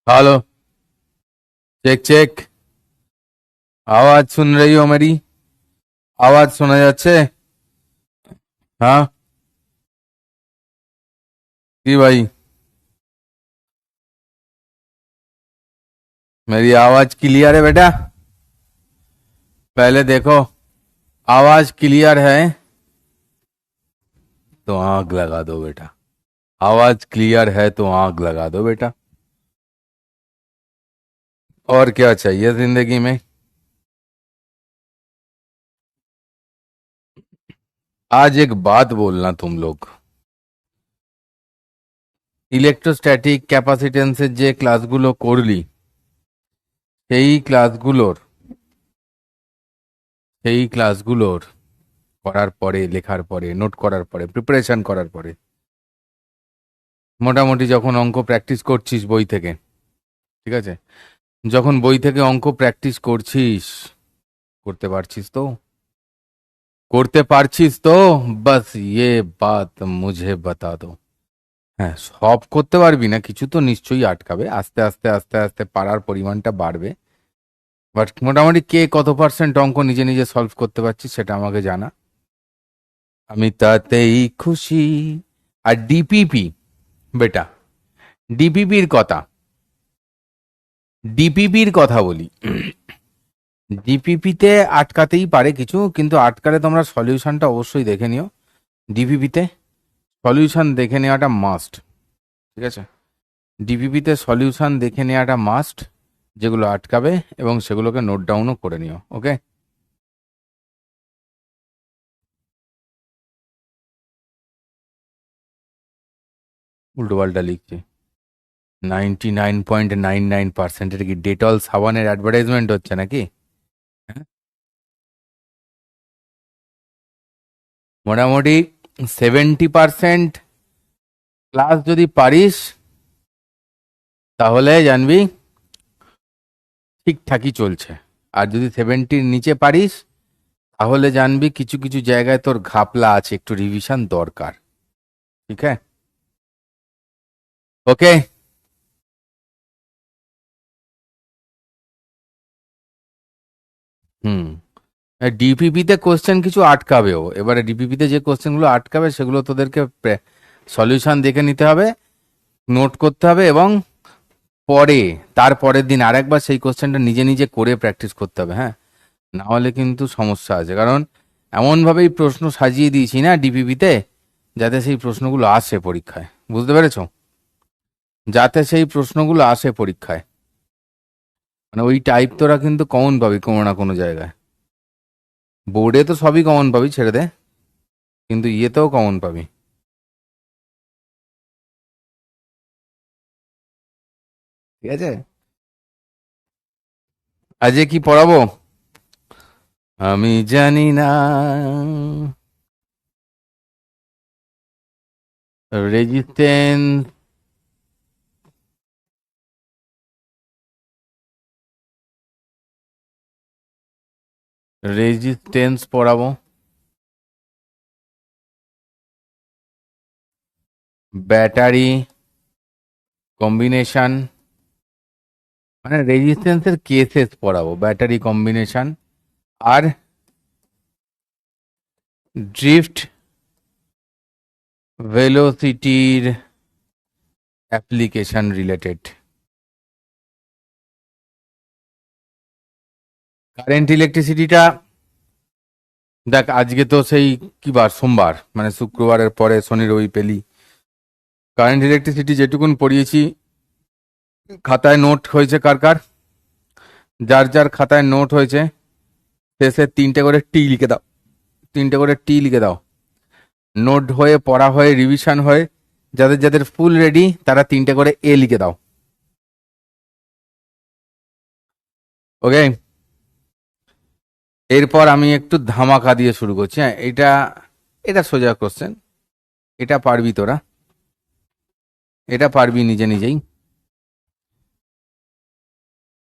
Hello. Check check. आवाज सुन रही हो मेरी? आवाज सुना যাচ্ছে? हाँ जी भाई। मेरी आवाज क्लियर है बेटा? पहले देखो, आवाज क्लियर है तो आग लगा दो बेटा। आवाज क्लियर है तो आग लगा दो बेटा। और क्या चाहिए जिंदगी में? आज एक बात बोलना तुम लोग। ইলেকট্রোস্ট্যাটিক ক্যাপাসিটেন্সের যে ক্লাসগুলো করলি, সেই ক্লাসগুলোর সেই ক্লাসগুলোর করার পরে, লেখার পরে, নোট করার পরে, প্রিপারেশন করার পরে, মোটামুটি যখন অঙ্ক প্র্যাকটিস করছিস বই থেকে, ঠিক আছে, যখন বই থেকে অঙ্ক প্র্যাকটিস করছিস, করতে পারছিস তো? করতে পারছিস তো? বাস ইয়ে বাত মুঝে বাতা দো। হ্যাঁ, সব করতে পারবি না, কিছু তো নিশ্চয়ই আটকাবে। আস্তে আস্তে আস্তে আস্তে পারার পরিমাণটা বাড়বে। বাট মোটামুটি কে কত পার্সেন্ট অঙ্ক নিজে নিজে সলভ করতে পারছিস সেটা আমাকে জানা। আমি তাতেই খুশি। আর ডিপিপি বেটা, ডিপিপির কথা বলি। ডিপিপিতে আটকাতেই পারে কিছু, কিন্তু আটকালে তোমরা সলিউশনটা অবশ্যই দেখে নিও। ডিপিপিতে সলিউশন দেখে নেওয়াটা মাস্ট, ঠিক আছে? ডিপিপিতে সলিউশন দেখে নেওয়াটা মাস্ট, যেগুলো আটকাবে, এবং সেগুলোকে নোট ডাউনও করে নিও। ওকে? উল্টোপাল্টা লিখছি। 99.99%-এর কি ডেটল সাবানের অ্যাডভার্টাইজমেন্ট হচ্ছে নাকি? হ্যাঁ? মোটামুটি 70% ক্লাস যদি পারিস তাহলে জানবি ঠিকঠাকই চলছে। আর যদি 70-র নিচে পারিস তাহলে জানবি কিছু কিছু জায়গায় তোর ঘাপলা আছে, একটু রিভিশন দরকার। ঠিক আছে? ওকে? হুম। ডিপিপিতে কোশ্চেন কিছু আটকাবেও। এবারে ডিপিপিতে যে কোশ্চেনগুলো আটকাবে সেগুলো তোদেরকে সলিউশন দেখে নিতে হবে, নোট করতে হবে, এবং পরে, তার পরের দিন আরেকবার সেই কোশ্চেনটা নিজে নিজে করে প্র্যাকটিস করতে হবে। হ্যাঁ, না হলে কিন্তু সমস্যা আছে। কারণ এমনভাবেই প্রশ্ন সাজিয়ে দিয়েছি না ডিপিপিতে, যাতে সেই প্রশ্নগুলো আসে পরীক্ষায়। বুঝতে পেরেছো? যাতে সেই প্রশ্নগুলো আসে পরীক্ষায়। মানে ওই টাইপ তোরা কিন্তু কমন পাবি কোনো না কোনো জায়গায়। বোর্ডে তো সবই কমন পাবি, ছেড়ে দে, কিন্তু ইয়েতেও কমন পাবি। ঠিক আছে? আজকে কি পড়াবো আমি জানি না। রেজিস্ট্যান্স, রেজিস্ট্যান্স পড়াবো, ব্যাটারি কম্বিনেশন, মানে রেজিস্ট্যান্সের কেসেস পড়াবো, ব্যাটারি কম্বিনেশন, আর ড্রিফট ভেলোসিটির অ্যাপ্লিকেশন রিলেটেড। কারেন্ট ইলেকট্রিসিটিটা দেখ, আজকে তো সেই কি বার, সোমবার, মানে শুক্রবারের পরে শনি রবি পেলি। কারেন্ট ইলেকট্রিসিটি যেটুকুন পড়িয়েছি খাতায় নোট হয়েছে কার কার, যার যার খাতায় নোট হয়েছে শেষে 3টে করে টি লিখে দাও, 3টে করে টি লিখে দাও। নোট হয়ে, পড়া হয়ে, রিভিশন হয়ে, যাদের যাদের ফুল রেডি তারা 3টে করে এ লিখে দাও। ওকে? এরপর আমি একটু ধামাকা দিয়ে শুরু করছি। হ্যাঁ, এটা এটা সোজা কোশ্চেন, এটা পারবি তোরা, এটা পারবি নিজে নিজেই।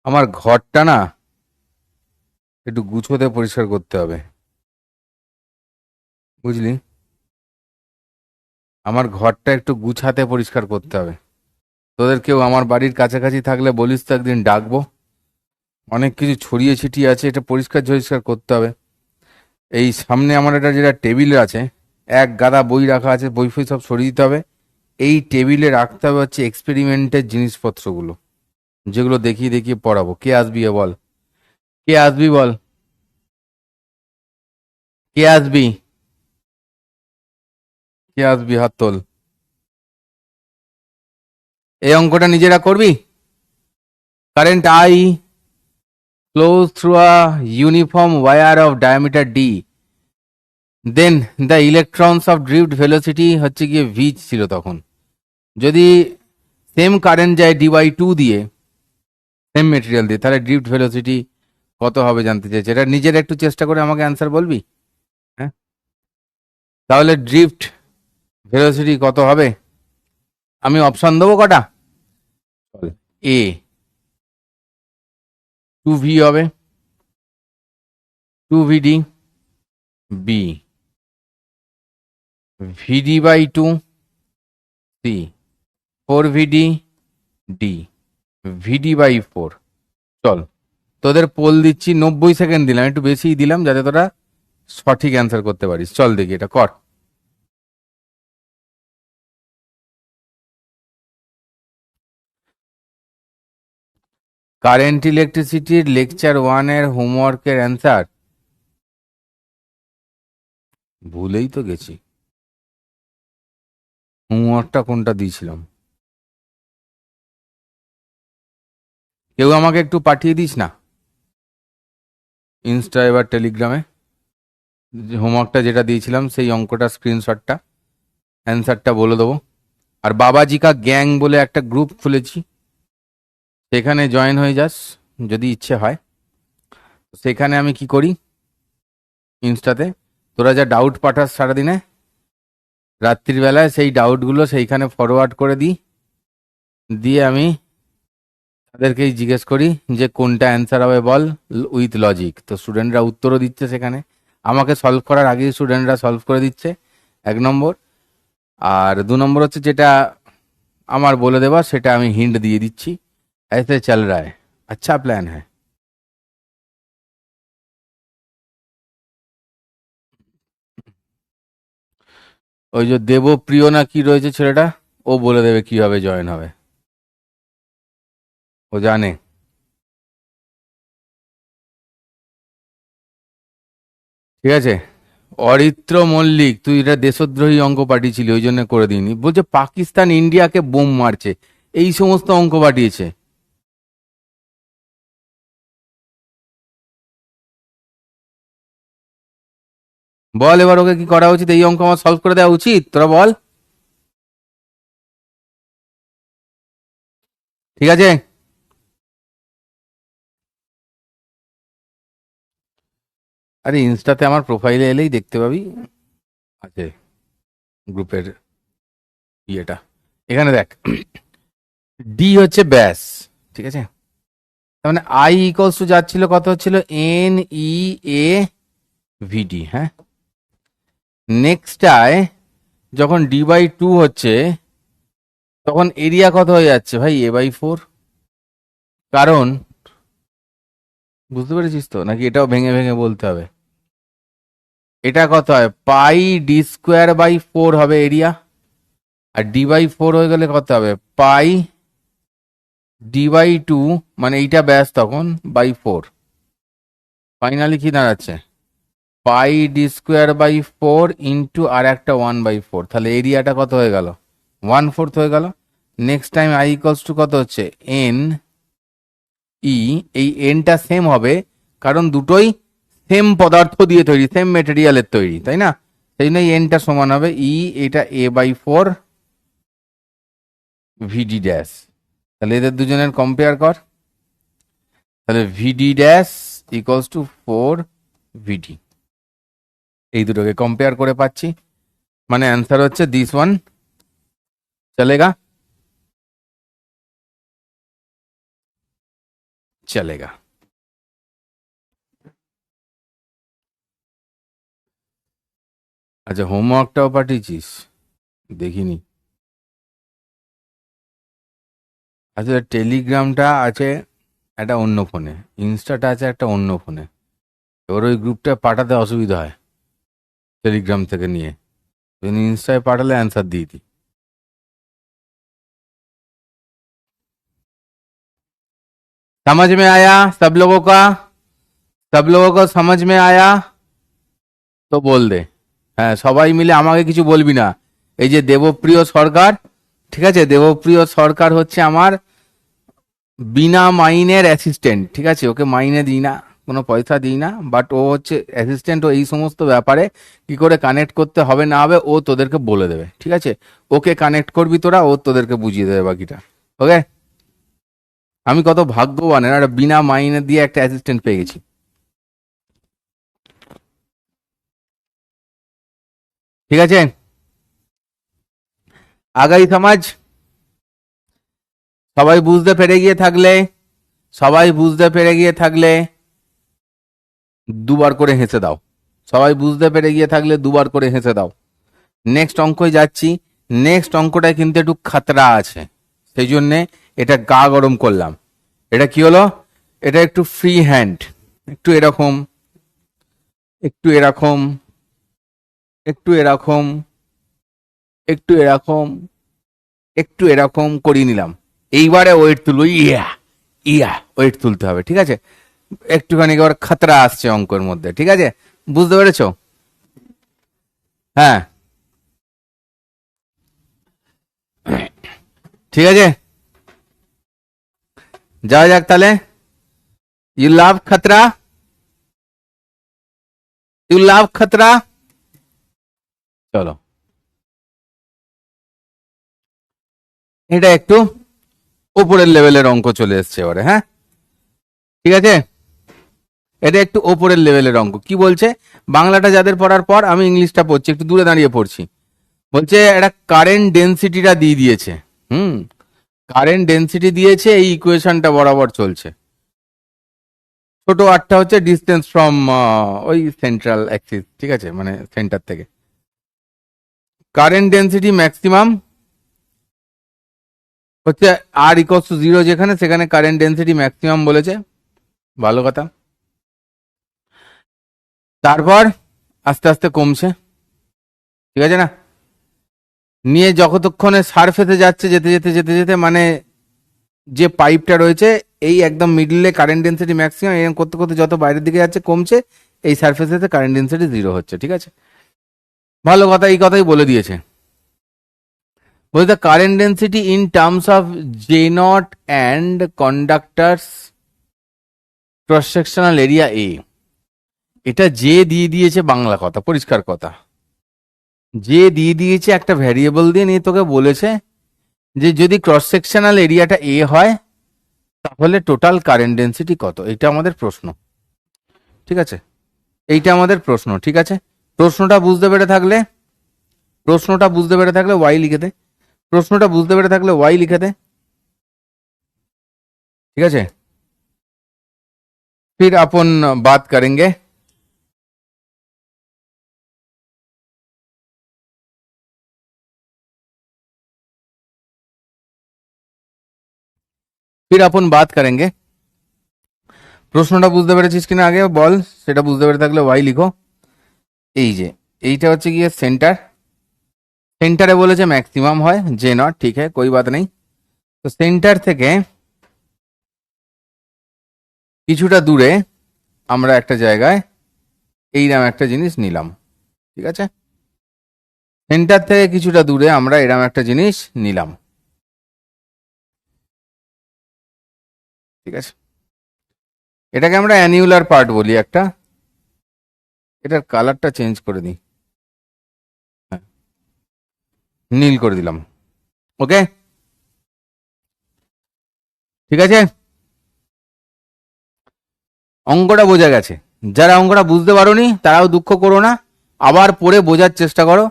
আমার ঘরটা না একটু গুছোতে পরিষ্কার করতে হবে, বুঝলি? আমার ঘরটা একটু গুছাতে পরিষ্কার করতে হবে। তোদের কেউ আমার বাড়ির কাছাকাছি থাকলে বলিস তো, একদিন ডাকবো। অনেক কিছু ছড়িয়ে ছিটিয়ে আছে, এটা পরিষ্কার পরিষ্কার করতে হবে। এই সামনে আমার একটা যেটা টেবিল আছে, এক গাদা বই রাখা আছে, বই ফই সব সরিয়ে দিতে হবে। এই টেবিলে রাখতে হবে হচ্ছে এক্সপেরিমেন্টের জিনিসপত্রগুলো, যেগুলো দেখিয়ে দেখিয়ে পড়াবো। কে আসবি এ বল, কে আসবি বল, কে আসবি, কে আসবি, হাত তোল। এই অঙ্কটা নিজেরা করবি। Current I flows through a uniform wire of diameter d, then the electrons of drift velocity হচ্ছে গিয়ে v ছিল তখন। যদি সেম কারেন্ট যায় d/2 দিয়ে, সেম মেটেরিয়াল দিয়ে, তাহলে ড্রিফট ভেলোসিটি কত হবে জানতে চাইছে। এটা নিজের একটু চেষ্টা করে আমাকে অ্যান্সার বলবি। হ্যাঁ, তাহলে ড্রিফট ভেলোসিটি কত হবে? আমি অপশন দেবো কটা? এ 2v হবে, 2vd, B vd/2, C 4vd, D vd/4। চল, তোদের পোল দিচ্ছি, 90 সেকেন্ড দিলাম, একটু বেশিই দিলাম যাতে তোরা সঠিক অ্যান্সার করতে পারিস। চল দেখি এটা কর। কারেন্ট ইলেকট্রিসিটির লেকচার 1-এর হোমওয়ার্কের অ্যান্সার ভুলেই তো গেছি। হোমওয়ার্কটা কোনটা দিয়েছিলাম? কেউ আমাকে একটু পাঠিয়ে দিস না ইনস্টা এবার টেলিগ্রামে, হোমওয়ার্কটা যেটা দিয়েছিলাম সেই অঙ্কটা স্ক্রিনশটটা, অ্যান্সারটা বলে দেবো। আর বাবাজি কা গ্যাং বলে একটা গ্রুপ খুলেছি, সেখানে জয়েন হয়ে যাস যদি ইচ্ছে হয়। সেখানে আমি কি করি, ইনস্টাতে তোরা যা ডাউট পাঠাস সারাদিনে, রাত্রিবেলায় সেই ডাউটগুলো সেইখানে ফরওয়ার্ড করে দিই, দিয়ে আমি তাদেরকেই জিজ্ঞেস করি যে কোনটা অ্যান্সার হবে বল, উইথ লজিক। তো স্টুডেন্টরা উত্তরও দিচ্ছে সেখানে, আমাকে সলভ করার আগেই স্টুডেন্টরা সলভ করে দিচ্ছে, 1 নম্বর। আর 2 নম্বর হচ্ছে যেটা আমার বলে দেওয়া সেটা আমি হিন্ট দিয়ে দিচ্ছি, ऐसे चल रहा है, अच्छा प्लान है। ওই যে দেবপ্রিয় না কি রয়েছে ছেলেটা, ও বলে দেবে কিভাবে জয়েন হবে, ও জানে। ঠিক আছে, অরিত্র মল্লিক, তুই এটা দেশদ্রোহী অঙ্ক পাঠিয়েছিলি, ওই জন্য করে দিইনি। বলছে পাকিস্তান ইন্ডিয়াকে বোম মারছে, এই সমস্ত অঙ্ক পাঠিয়েছে। বল এবার ওকে কি করা উচিত, এই অঙ্ক আমার সলভ করে দেওয়া উচিত, তোরা বল। ঠিক আছে, আরে ইনস্টাতে আমার প্রোফাইলে এলেই দেখতে পাবি, আছে গ্রুপের ইয়েটা, এখানে দেখ। ডি হচ্ছে ব্যাস, ঠিক আছে। তার মানে আই ইকুয়ালস টু যাচ্ছিল কত হচ্ছিল, NE/A/VD। হ্যাঁ, নেক্সটটায় যখন d/2 হচ্ছে তখন এরিয়া কত হয়ে যাচ্ছে ভাই, A/4। কারণ বুঝতে পেরেছিস তো, নাকি এটাও ভেঙে ভেঙে বলতে হবে? এটা কত হয়, πd²/4 হবে এরিয়া, আর d/4 হয়ে গেলে কত হবে, πd/2, মানে এইটা ব্যাস তখন /4। ফাইনালি কি দাঁড়াচ্ছে, πd²/4 ইন্টু আর একটা 1/4, তাহলে এরিয়াটা কত হয়ে গেল, 1/4 হয়ে গেল। Next time I equals to কত হচ্ছে, NE, এই এনটা সেম হবে কারণ দুটোই সেম পদার্থ দিয়ে তৈরি, সেম মেটেরিয়ালের তৈরি, তাই না? সেই জন্য এনটা সমান হবে এটা A/4 VD ড্যাশ। তাহলে এদের দুজনের কম্পেয়ার কর, তাহলে VD dash equals to 4VD, এই দুটোকে কম্পেয়ার করে পাচ্ছি, মানে অ্যান্সার হচ্ছে দিস ওয়ান। চলেগা, চলেগা। আচ্ছা, হোমওয়ার্কটাও পাঠিয়েছিস, দেখিনি। আসলে টেলিগ্রামটা আছে একটা অন্য ফোনে, ইনস্টাটা আছে একটা অন্য ফোনে। এবার ওই গ্রুপটা পাঠাতে অসুবিধা হয় টেলিগ্রাম থেকে নিয়ে, ইনস্টায় পাঠালে অ্যান্সার দিয়ে দিই। समझ में आया सब लोगों का? सब लोगों को समझ में आया তো বল দে। হ্যাঁ, সবাই মিলে, আমাকে কিছু বলবি না। এই যে দেবপ্রিয় সরকার, ঠিক আছে, দেবপ্রিয় সরকার হচ্ছে আমার বিনা মাইনের অ্যাসিস্ট্যান্ট, ঠিক আছে, ওকে মাইনে দিই না, কোনো পয়সা দিই না, বাট ও হচ্ছে অ্যাসিস্ট্যান্ট। ও এই সমস্ত ব্যাপারে কি করে কানেক্ট করতে হবে না হবে ও তোদেরকে বলে দেবে, ঠিক আছে। ওকে কানেক্ট করবি তোরা, ও তোদেরকে বুঝিয়ে দেবে বাকিটা। ওকে, আমি কত ভাগ্যবান, একটা বিনা মাইনে দিয়ে একটা অ্যাসিস্ট্যান্ট পেয়ে গেছি। ঠিক আছে, আগাই সমাজ। সবাই বুঝতে পেরে গিয়ে থাকলে, সবাই বুঝতে পেরে গিয়ে থাকলে দুবার করে হেসে দাও। সবাই বুঝতে পেরে গিয়ে থাকলে দুবার করে হেসে দাও। নেক্সট অঙ্কই যাচ্ছি। নেক্সট অঙ্কটায় কিন্তু একটু খাতরা আছে, সেই জন্যে এটা গা গরম করলাম। এটা কি হলো? এটা একটু ফ্রি হ্যান্ড, একটু এরকম, একটু এরকম, একটু এরকম, একটু এরকম, একটু এরকম করিয়ে নিলাম। এইবারে ওয়েট তুলবো, ইয়া ইয়া ওয়েট তুলতে হবে, ঠিক আছে। একটুখানি এবার খাতরা আসছে অঙ্কের মধ্যে, ঠিক আছে, বুঝতে পেরেছো? হ্যাঁ, ঠিক আছে, যাওয়া যাক তাহলে। ইউ লাভ খাতরা, ইউ লাভ খাতরা। চলো, এটা একটু ওপরের লেভেলের অঙ্ক চলে এসছে এবারে। হ্যাঁ, ঠিক আছে, এটা একটু ওপরের লেভেলের অঙ্ক। কি বলছে? বাংলাটা যাদের পড়ার পর আমি ইংলিশটা পড়ছি, একটু দূরে দাঁড়িয়ে পড়ছি। বলছে একটা কারেন্ট ডেন্সিটিটা দিয়ে দিয়েছে। হুম, কারেন্ট ডেন্সিটি দিয়েছে, এই ইকুয়েশনটা বরাবর চলছে। ছোট আটটা হচ্ছে ডিস্টেন্স ফ্রম ওই সেন্ট্রাল অ্যাক্সিস, ঠিক আছে, মানে সেন্টার থেকে। কারেন্ট ডেন্সিটি ম্যাক্সিমাম হচ্ছে আর ইকোয়াস টু 0, যেখানে সেখানে কারেন্ট ডেন্সিটি ম্যাক্সিমাম বলেছে, ভালো কথা। তারপর আস্তে আস্তে কমছে, ঠিক আছে না, নিয়ে যতক্ষণে সারফেসে যাচ্ছে, যেতে যেতে যেতে যেতে মানে যে পাইপটা রয়েছে এই একদম মিডলে কারেন্ট ডেন্সিটি ম্যাক্সিমাম, এরকম করতে করতে যত বাইরের দিকে যাচ্ছে কমছে, এই সারফেসে কারেন্ট ডেন্সিটি 0 হচ্ছে, ঠিক আছে, ভালো কথা। এই কথাই বলে দিয়েছে। বলতে current density in terms of J naught and conductor's cross sectional area এ। এটা যে দিয়ে দিয়েছে, বাংলা কথা, পরিষ্কার কথা, যে দিয়ে দিয়েছে একটা ভ্যারিয়েবল দিয়ে, নিয়ে তোকে বলেছে যে যদি ক্রস সেকশনাল এরিয়াটা এ হয় তাহলে টোটাল কারেন্ট ডেন্সিটি কত। এটা আমাদের প্রশ্ন, ঠিক আছে, এইটা আমাদের প্রশ্ন, ঠিক আছে। প্রশ্নটা বুঝতে পেরে থাকলে, প্রশ্নটা বুঝতে পেরে থাকলে ওয়াই লিখে দে, প্রশ্নটা বুঝতে পেরে থাকলে ওয়াই লিখে দে, ঠিক আছে। फिर अपन बात करेंगे, फिर अपन बात करेंगे। প্রশ্নটা বুঝতে পেরেছিস কিনা আগে বল, সেটা বুঝতে পেরে থাকলে ওয়াই লিখো। এই যে এইটা হচ্ছে গিয়ে সেন্টার, সেন্টারে বলেছে ম্যাক্সিমাম হয় যে নট, ঠিক है कोई बात नहीं। তো সেন্টার থেকে কিছুটা দূরে আমরা একটা জায়গায় এইরকম একটা জিনিস নিলাম, ঠিক আছে, সেন্টার থেকে কিছুটা দূরে আমরা এরকম একটা জিনিস নিলাম, ঠিক আছে। এটাকে আমরা অ্যানিউলার পার্ট বলি একটা। এটার কালারটা চেঞ্জ করে দিই, হ্যাঁ, নীল করে দিলাম, ওকে, ঠিক আছে। অঙ্কটা বোঝা গেছে। যারা অঙ্কটা বুঝতে পারোনি তারাও দুঃখ করো না, আবার পড়ে বোঝার চেষ্টা করো।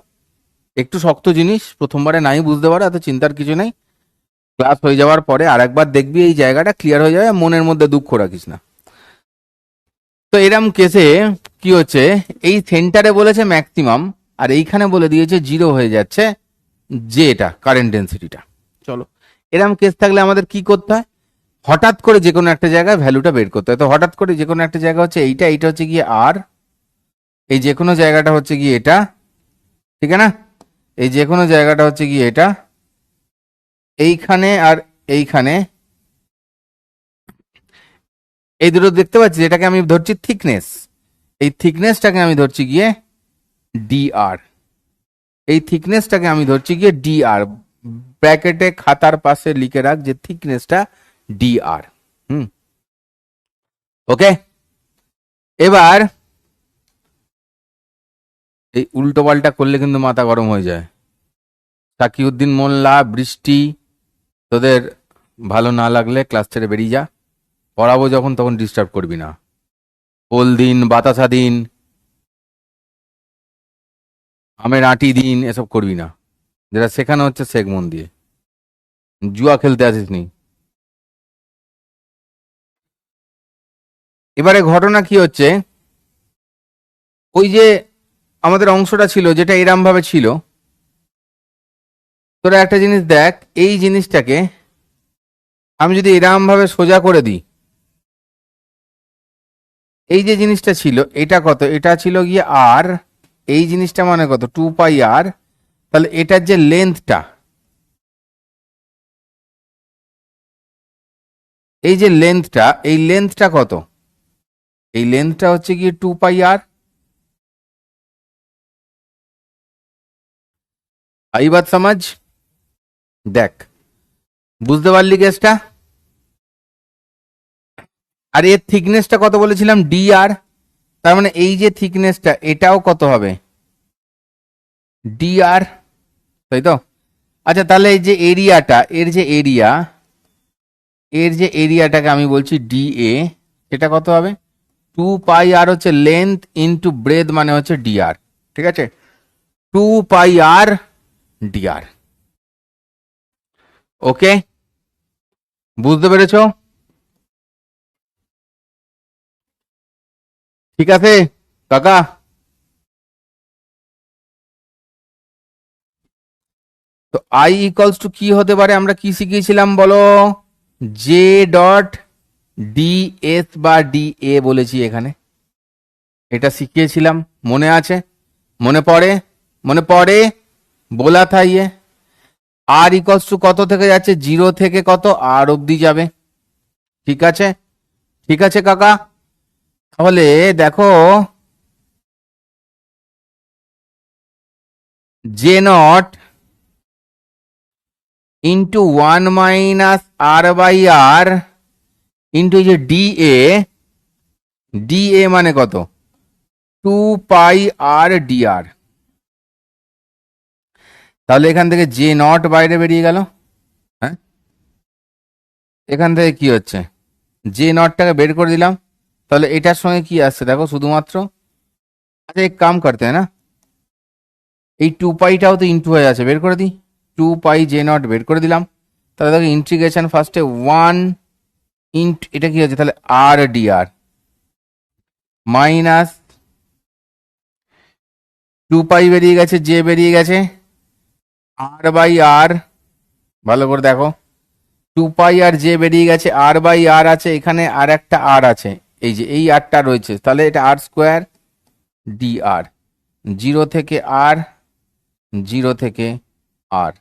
একটু শক্ত জিনিস, প্রথমবারে নাই বুঝতে পারো, এত চিন্তার কিছু নেই। ক্লাস হয়ে যাওয়ার পরে আর একবার দেখবি এই জায়গাটা ক্লিয়ার হয়ে যাবে, মনের মধ্যে দুঃখ রাখিস না। তো এরম কেসে কি হচ্ছে, এই সেন্টারে বলেছে ম্যাক্সিমাম আর এইখানে বলে দিয়েছে 0 হয়ে যাচ্ছে যে এটা কারেন্ট ডেন্সিটিটা। চলো এরকম কেস থাকলে আমাদের কি করতে হয়, হঠাৎ করে যে কোনো একটা জায়গায় ভ্যালুটা বের করতে হয়। তো হঠাৎ করে যে কোনো একটা জায়গা হচ্ছে এইটা, এইটা হচ্ছে গিয়ে আর, এই যে কোনো জায়গাটা হচ্ছে গিয়ে এটা, ঠিক আছে না, এই যে কোনো জায়গাটা হচ্ছে গিয়ে এটা, এইখানে আর এইখানে, এই দুটো দেখতে পাচ্ছি, এটাকে আমি ধরছি থিকনেস, এই থিকনেসটাকে আমি ধরছি গিয়ে ডিআর, এই থিকনেসটাকে আমি ধরছি গিয়ে ডিআর, ব্র্যাকেটে খাতার পাশে লিখে রাখ যে থিকনেসটা ডিআর। ওকে, এবার এই উল্টো পাল্টা করলে কিন্তু মাথা গরম হয়ে যায়। তাকিউদ্দিন মোল্লা, বৃষ্টি, তোদের ভালো না লাগলে ক্লাস ছেড়ে বেরিয়ে যা, পড়াবো যখন তখন ডিস্টার্ব করবি না। পোল দিন, বাতাসা দিন, আমের আঁটি দিন, এসব করবি না। যেটা শেখানো হচ্ছে শেখ মন দিয়ে, জুয়া খেলতে আসিস নি। এবারে ঘটনা কি হচ্ছে, ওই যে আমাদের অংশটা ছিল যেটা এরম ভাবে ছিল, তোরা একটা জিনিস দেখ, এই জিনিসটাকে আমি যদি এরম ভাবে সোজা করে দিই, এই যে জিনিসটা ছিল এটা কত, এটা ছিল গিয়ে আর, এই জিনিসটা মানে কত 2 পাই আর, তাহলে এটার যে লেন্থটা, এই যে লেন্থটা, এই লেন্থটা কত, এই লেন্থটা হচ্ছে গিয়ে 2 পাই আর। आई बात समझ, দেখ বুঝতে পারলি কেসটা। আর এর থিকনেসটা কত বলেছিলাম, ডি আর, তার মানে এই যে থিকনেসটা এটাও কত হবে, ডি আর, তাই তো। আচ্ছা তাহলে এই যে এরিয়াটা, এর যে এরিয়া, এর যে এরিয়াটাকে আমি বলছি ডি এ, এটা কত হবে, 2 পাই আর হচ্ছে লেন্থ ইন্টু ব্রেথ, মানে হচ্ছে ডি আর, ঠিক আছে, 2 পাই আর ডি আর। ওকে, বুঝতে পেরেছো, ঠিক আছে কাকা। তো আই ইকুয়ালস টু কি হতে পারে, আমরা কি শিখিয়েছিলাম বলো, জে ডট ডি এস বা ডি এ বলেছি এখানে, এটা শিখিয়েছিলাম, মনে আছে, মনে পড়ে, মনে পড়ে, বলা থা ইয়ে। আর ইকুয়ালস টু কত থেকে যাচ্ছে, 0 থেকে কত আর অব্দি যাবে, ঠিক আছে, ঠিক আছে কাকা। তাহলে দেখো, J not into 1 - r/r into যে ডি এ, ডি এ মানে কত, 2 পাই আর dr। তাহলে এখান থেকে জে নট বাইরে বেরিয়ে গেল, হ্যাঁ, এখান থেকে কি হচ্ছে, জে নটটাকে বের করে দিলাম, তাহলে এটার সঙ্গে কি আসছে দেখো শুধুমাত্র, আচ্ছা এক কাম করতে হয় না, এই 2 পাইটাও তো ইন্টু হয়ে আছে, বের করে দিই, 2 পাই জে নট বের করে দিলাম, তাহলে দেখো ইন্টিগ্রেশন ফার্স্টে 1 ইন্ট, এটা কি হচ্ছে তাহলে আর ডি আর, মাইনাস 2 পাই বেরিয়ে গেছে, জে বেরিয়ে গেছে, r/r, ভালো করে দেখো, 2 পাই আর জে বেরিয়ে গেছে, r/r আছে, এখানে আর একটা আর আছে, এই যে এই আরটা রয়েছে, তাহলে এটা আর স্কোয়ার ডি আর, 0 থেকে আর, 0 থেকে আর।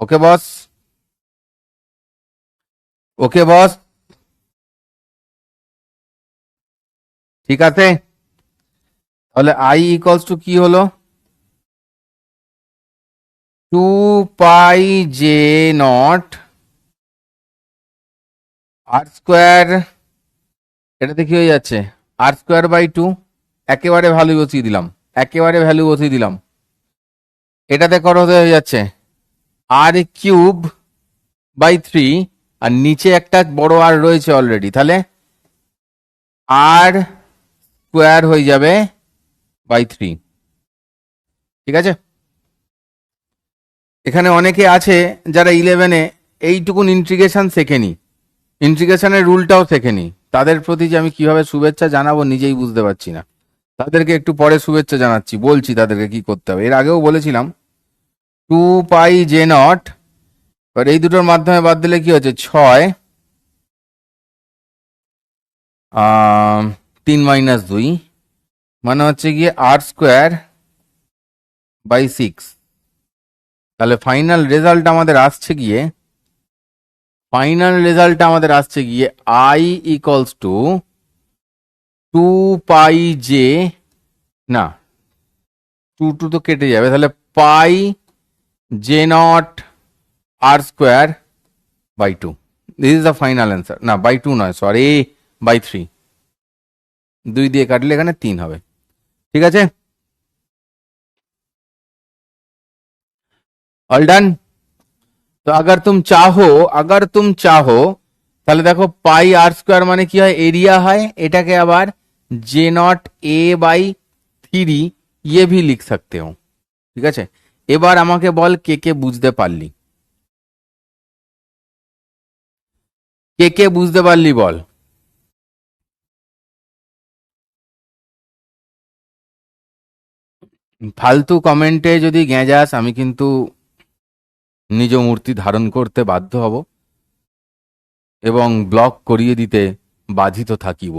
ওকে বস, ওকে বস, ঠিক আছে। তাহলে আই ইকুয়ালস টু কি হলো, 2 পাই জে নট আর স্কোয়ার, এটাতে কি হয়ে যাচ্ছে, আর স্কোয়ার/2, একেবারে ভ্যালু বসিয়ে দিলাম, একেবারে ভ্যালু বসিয়ে দিলাম, এটাতে কত হয়ে যাচ্ছে, r³/3, আর নিচে একটা বড় আর রয়েছে অলরেডি, তাহলে আর স্কোয়ার হয়ে যাবে বাই 3, ঠিক আছে। এখানে অনেকে আছে যারা 11-এ এইটুকুন ইন্টিগ্রেশন শেখেনি, ইন্টিগ্রেশনের রুলটাও শেখেনি, তাদের প্রতি যে আমি কিভাবে শুভেচ্ছা জানাবো নিজেই বুঝতে পারছি না, তাদেরকে একটু পরে শুভেচ্ছা জানাচ্ছি, বলছি তাদেরকে কি করতে হবে। এর আগেও বলেছিলাম 2 পাই জে নট এবার এই দুটোর মাধ্যমে বাদ দিলে কি হচ্ছে, 6 3 - 2 মানে হচ্ছে গিয়ে r² / 6। তাহলে ফাইনাল রেজাল্ট আমাদের আসছে গিয়ে I ইকুয়ালস টু 2πj, না 2 তো কেটে যাবে, তাহলে πj0r² / 2। This is the final answer. না, /2 নয়, সরি, /3। 2 দিয়ে কাটলে এখানে 3 হবে। ঠিক আছে, অল ডান। তো अगर तुम चाहो তাহলে দেখো πr² মানে কি হয়, এরিয়া হয়। এটাকে আবার J0a/3 ইয়ে ভি লিখ सकते हो। ঠিক আছে, এবার আমাকে বল কে কে বুঝতে পারলি, কে কে বুঝতে পারলি বল। ফালতু কমেন্টে যদি গেঁজাস আমি কিন্তু নিজ মূর্তি ধারণ করতে বাধ্য হব এবং ব্লক করিয়ে দিতে বাধিত থাকিব।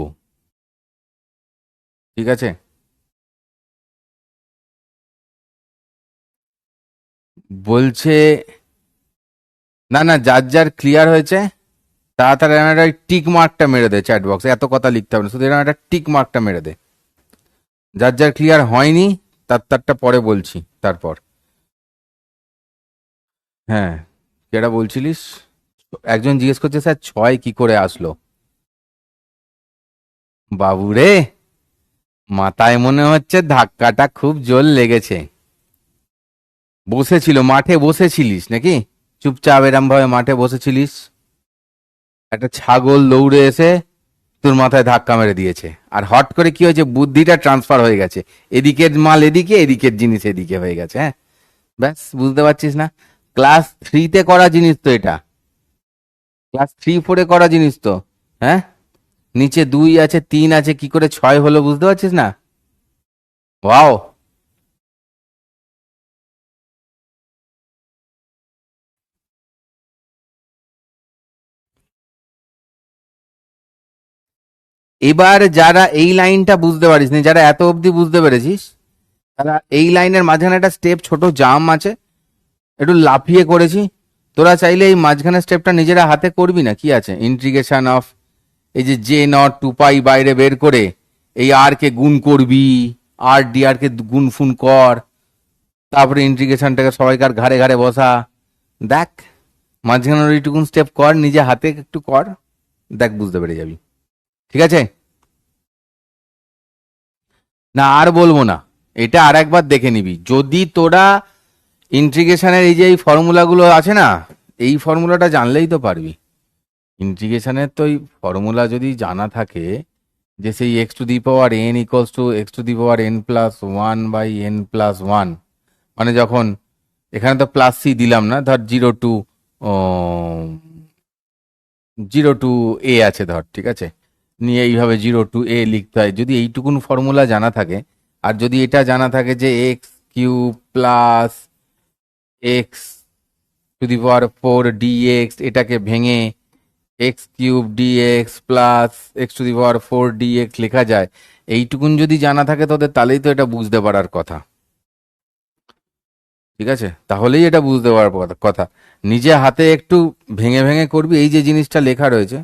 ঠিক আছে, বলছে না না, যার যার ক্লিয়ার হয়েছে তাড়াতাড়ি আমার একটা টিক মার্কটা মেরে দে চ্যাট বক্সে, এত কথা লিখতে হবে না, শুধু এরকম একটা টিক মার্কটা মেরে দে। যার যার ক্লিয়ার হয়নি তারটা পরে বলছি তারপর। হ্যাঁ, যেটা বলছিলিস, একজন জিজ্ঞেস করছে স্যার 6 কি করে আসলো। বাবুরে, মাথায় মনে হচ্ছে ধাক্কাটা খুব জোর লেগেছে। মাঠে বসেছিলিস নাকি, চুপচাপ এরম ভাবে মাঠে বসেছিলিস, একটা ছাগল দৌড়ে এসে তোর মাথায় ধাক্কা মেরে দিয়েছে, আর হট করে কি হয়েছে, বুদ্ধিটা ট্রান্সফার হয়ে গেছে, এদিকের মাল এদিকে, এদিকের জিনিস এদিকে হয়ে গেছে। হ্যাঁ, ব্যাস, বুঝতে পারছিস না? ক্লাস 3-তে করা জিনিস তো এটা, ক্লাস 3-4 করা জিনিস তো। হ্যাঁ, নিচে 2 আছে, 3 আছে, কি করে 6 হলো বুঝতে পারছিস না? ওয়াও। এবার যারা এই লাইনটা বুঝতে পারিস নি, যারা এত অবধি বুঝতে পেরেছিস, তারা এই লাইনের মাঝখানে একটা স্টেপ ছোট জাম আছে, একটু লাফিয়ে করেছি। তোরা চাইলে এই মাঝখানে স্টেপটা নিজেরা হাতে করবি না, কি আছে, ইন্টিগ্রেশন অফ এই যে J0 2π বাইরে বের করে এই আর কে গুণ করবি, r/dr কে গুণ ফুন কর, তারপরে ইন্টিগ্রেশনটাকে সবাইকার ঘাড়ে ঘাড়ে বসা। দেখ, মাঝখানে ওইটুকুন স্টেপ কর, নিজে হাতে একটু কর, দেখ বুঝতে পেরে যাবি। ঠিক আছে, না আর বলবো না, এটা আর একবার দেখে নিবি। যদি তোরা ইন্টিগ্রেশনের এই যে এই ফর্মুলাগুলো আছে না, এই ফর্মুলাটা জানলেই তো পারবি। ইন্টিগ্রেশনের তো এই ফর্মুলা যদি জানা থাকে, যে সেই x⁴n ইকুয়ালস টু x⁴n+1/n+1, মানে যখন এখানে তো প্লাস সি দিলাম না, ধর 0 টু a আছে ধর, ঠিক আছে, নিয়ে এইভাবে 0 টু a লিখতে হয়। যদি এইটুকুন ফর্মুলা জানা থাকে, আর যদি এটা জানা থাকে যে x³ প্লাস x⁴dx, এটাকে ভেঙে x³ dx প্লাস x⁴dx লেখা যায়, এইটুকুন যদি জানা থাকে তোদের, তাহলেই তো এটা বুঝতে পারার কথা। ঠিক আছে, তাহলেই এটা বুঝতে পারার কথা। নিজে হাতে একটু ভেঙে ভেঙে করবি, এই যে জিনিসটা লেখা রয়েছে,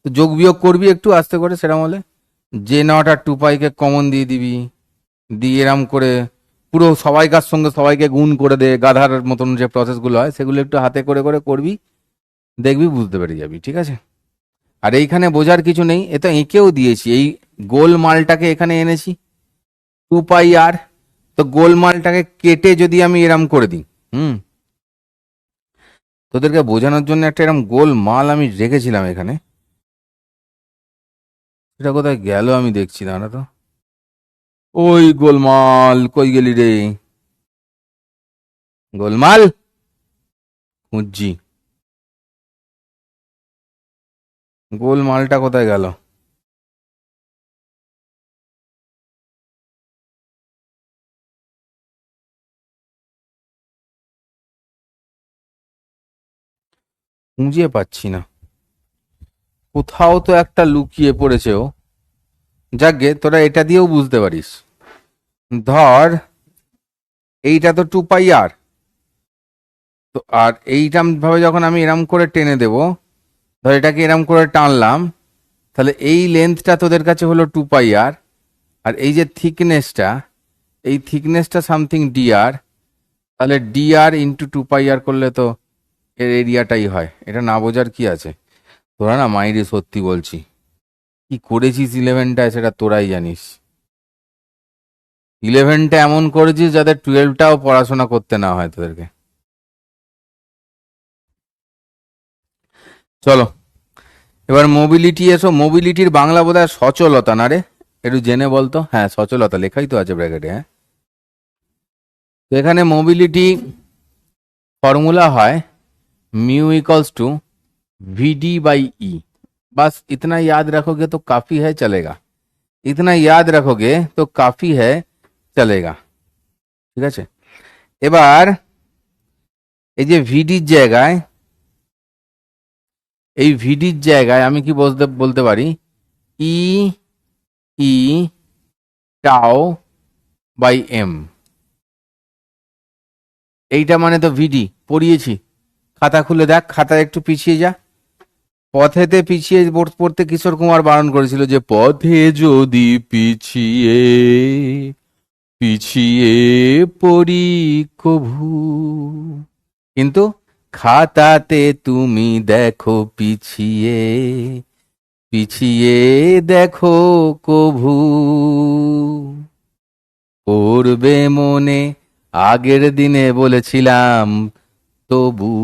তো যোগ বিয়োগ করবি একটু আস্তে করে, সেরকম হলে J0 আর 2π কে কমন দিয়ে দিবি, দিয়ে এরম করে পুরো সবাইকার সঙ্গে সবাইকে গুণ করে দে, গাধার মতন যে প্রসেসগুলো হয় সেগুলো একটু হাতে করে করে করবি, দেখবি বুঝতে পেরে যাবি। ঠিক আছে, আর এইখানে বোঝার কিছু নেই, এ তো এঁকেও দিয়েছি, এই গোলমালটাকে এখানে এনেছি 2πr, তো গোলমালটাকে কেটে যদি আমি এরম করে দিই, হুম, তোদেরকে বোঝানোর জন্য একটা এরম গোলমাল আমি রেখেছিলাম এখানে, এটা কোথায় গেল আমি দেখছি, দাঁড়া তো, ওই গোলমাল কই গেলি রে, গোলমাল খুঁজছি, গোলমালটা কোথায় গেল। খুঁজে পাচ্ছি না, কোথাও তো একটা লুকিয়ে পড়েছে ও। যাকগে, তোরা এটা দিয়েও বুঝতে পারিস। ধর এইটা তো 2πr, তো আর এইরকম ভাবে যখন আমি এরম করে টেনে দেব, ধর এটাকে এরম করে টানলাম, তাহলে এই লেন্থটা তোদের কাছে হলো 2πr, আর এই যে থিকনেসটা, এই থিকনেসটা সামথিং dr, তাহলে dr ইন্টু 2πr করলে তো এর এরিয়াটাই হয়। এটা না বোঝার কি আছে? তোরা না মাইরি, সত্যি বলছি, কি করেছিস 11টায় সেটা তোরাই জানিস। 11টা এমন করেছিস যাতে 12টাও পড়াশোনা করতে না হয় তোদেরকে। চলো এবার মোবিলিটি এসো। মোবিলিটির বাংলা বোধহয় সচলতা, না রে? একটু জেনে বলতো। হ্যাঁ, সচলতা লেখাই তো আছে ব্র্যাকেটে। হ্যাঁ, তো এখানে মোবিলিটি फॉर्मूला है म्यू इक्वल्स टू VD/E। बस इतना याद रखोगे तो काफी है, चलेगा। इतना याद रखोगे तो काफी है, चलेगा। ঠিক আছে, এবার এই যে ভিডির জায়গায়, এই ভিডির জায়গায় আমি কি বলতে পারি? ই ই টাও বাই এম। এইটা মানে তো ভিডি পড়িয়েছি, খাতা খুলে দেখ, খাতা একটু পিছিয়ে যা। পথেতে পিছিয়ে পড়তে কিশোর কুমার বারণ করেছিল যে পথে যদি পিছিয়ে পিছিয়ে পড়ি কভু, কিন্তু খাতাতে তুমি দেখো পিছিয়ে পিছিয়ে দেখো কভু, পড়বে মনে আগের দিনে বলেছিলাম তবু।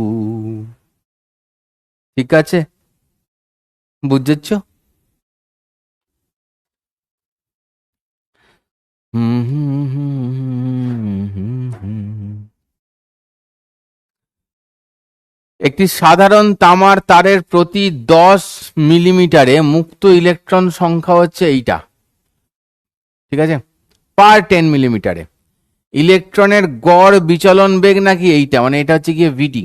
ঠিক আছে, বুঝেছ? একটি সাধারণ তামার তারের প্রতি 10 মিলিমিটারে মুক্ত ইলেকট্রন সংখ্যা হচ্ছে এইটা। ঠিক আছে, পার 10 মিলিমিটারে ইলেকট্রনের গড় বিচলন বেগ নাকি এইটা, মানে এটা হচ্ছে গিয়ে ভিডি।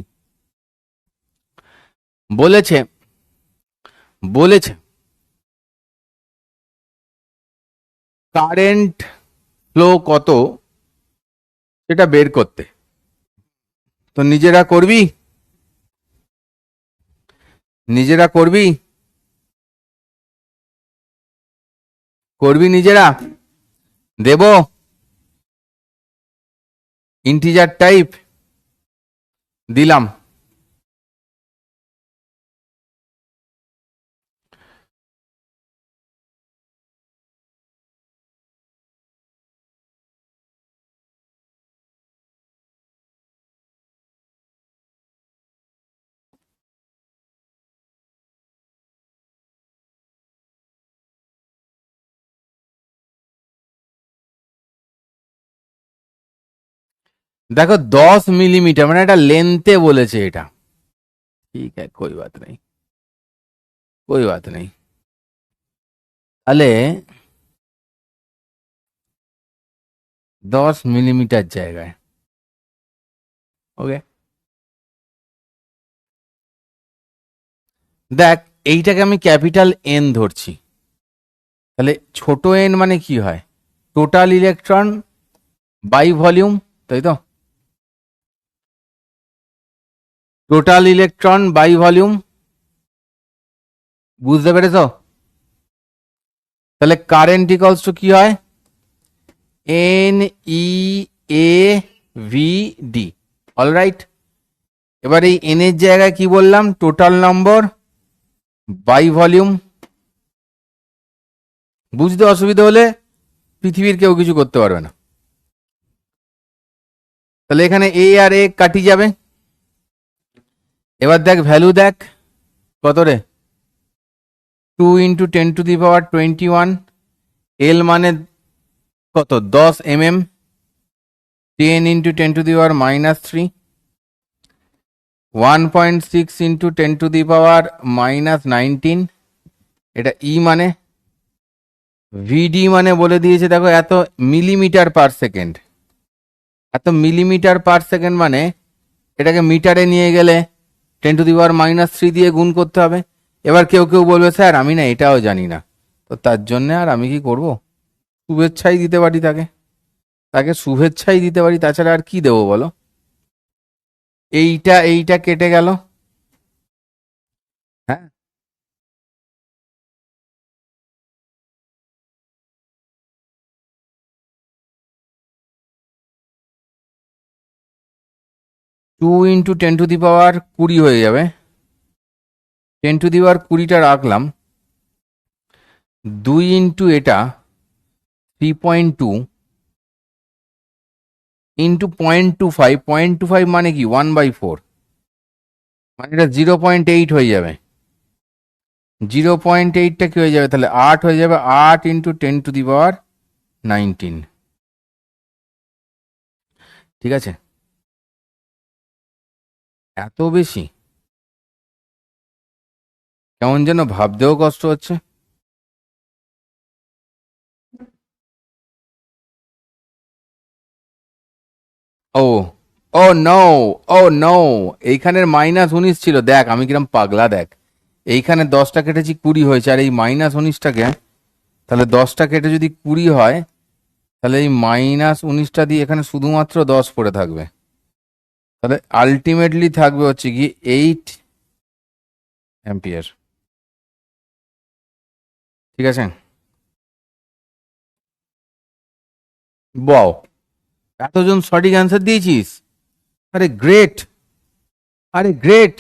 বলেছে বলেছে কারেন্ট ফ্লো কত সেটা বের করতে। তো নিজেরা করবি, নিজেরা করবি, করবি নিজেরা। দেব ইন্টিজার টাইপ দিলাম। দেখো 10 মিলিমিটার মানে এটা লেন্থে বলেছে এটা। ঠিক আছে, कोई बात नहीं, कोई बात नहीं। তাহলে 10 মিলিমিটার জায়গায়, ওকে, দেখ এইটাকে আমি ক্যাপিটাল এন ধরছি। তাহলে ছোট এন মানে কি হয়? টোটাল ইলেকট্রন বাই ভলিউম, তাই তো? টোটাল ইলেকট্রন বাই ভলিউম, বুঝতে পেরেছ? তাহলে কারেন্ট ইকুয়ালস টু কি হয়? N E A V D. Alright, এবার এই এন এর জায়গায় কি বললাম? Total number by volume. বুঝতে অসুবিধা হলে পৃথিবীর কেউ কিছু করতে পারবে না। তাহলে এখানে এ আর এ কাটি যাবে। এবার দেখ ভ্যালু, দেখ কত রে? 2 × 10⁻21। এল মানে কত? 10 mm। 10 × 10⁻³ 1.6 × 10⁻19। এটা ই মানে। ভিডি মানে বলে দিয়েছে দেখো, এত মিলিমিটার পার সেকেন্ড। এত মিলিমিটার পার সেকেন্ড মানে এটাকে মিটারে নিয়ে গেলে 10⁻³ দিয়ে গুণ করতে হবে। এবার কেউ কেউ বলবে স্যার আমি না এটাও জানি না, তো তার জন্য আর আমি কি করব, শুভেচ্ছাই দিতে পারি তাকে, তাকে শুভেচ্ছাই দিতে পারি, তাছাড়া আর কি দেবো বলো। এইটা এইটা কেটে গেল, হ্যাঁ, 2 × 10⁻20 হয়ে যাবে। 10⁻20টা রাখলাম, 2 × এটা 3.2 ইন্টু 0.25, 0.25 মানে কি 1/4, মানে এটা 0.8 হয়ে যাবে। 0.8টা কি হয়ে যাবে তাহলে 8 হয়ে যাবে, 8 × 10⁻19। ঠিক আছে, এত বেশি, কেমন যেন ভাবতেও কষ্ট হচ্ছে। ও ও নো, ও নো, এইখানের -19 ছিল, দেখ আমি কিরম পাগলা, দেখ এইখানে 10টা কেটেছি 20 হয়েছে, আর এই -19টাকে, তাহলে 10টা কেটে যদি 20 হয়, তাহলে এই -19টা দিয়ে এখানে শুধুমাত্র 10 পড়ে থাকবে, তাহলে আলটিমেটলি থাকবে হচ্ছে কি 8 অ্যাম্পিয়ার। ঠিক আছে, বাও, এতজন সঠিক অ্যান্সার দিয়েছিস, अरे ग्रेट, अरे ग्रेट,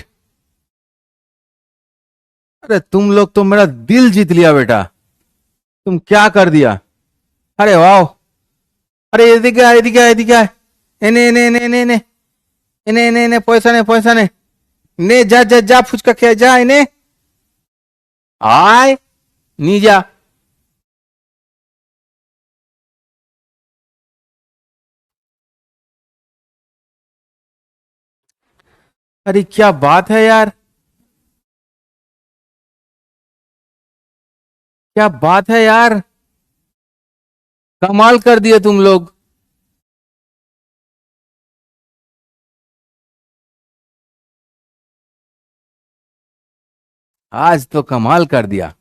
अरे तुम लोग तो मेरा दिल जीत लिया बेटा, तुम क्या कर दिया, अरे वाह, अरे এদিকে আয়, এদিকে আয়, এদিকে আয়, এনে এনে এনে এনে এনে এনে এনে এনে পয়সা নে, পয়সা নে, নে যা যা যা ফুচকা খেয়ে যা, এনে আয়, নিয়ে যা। अरे क्या बात है यार, क्या बात है यार, कमाल कर दिए तुम लोग। आज तो कमाल कर दिया।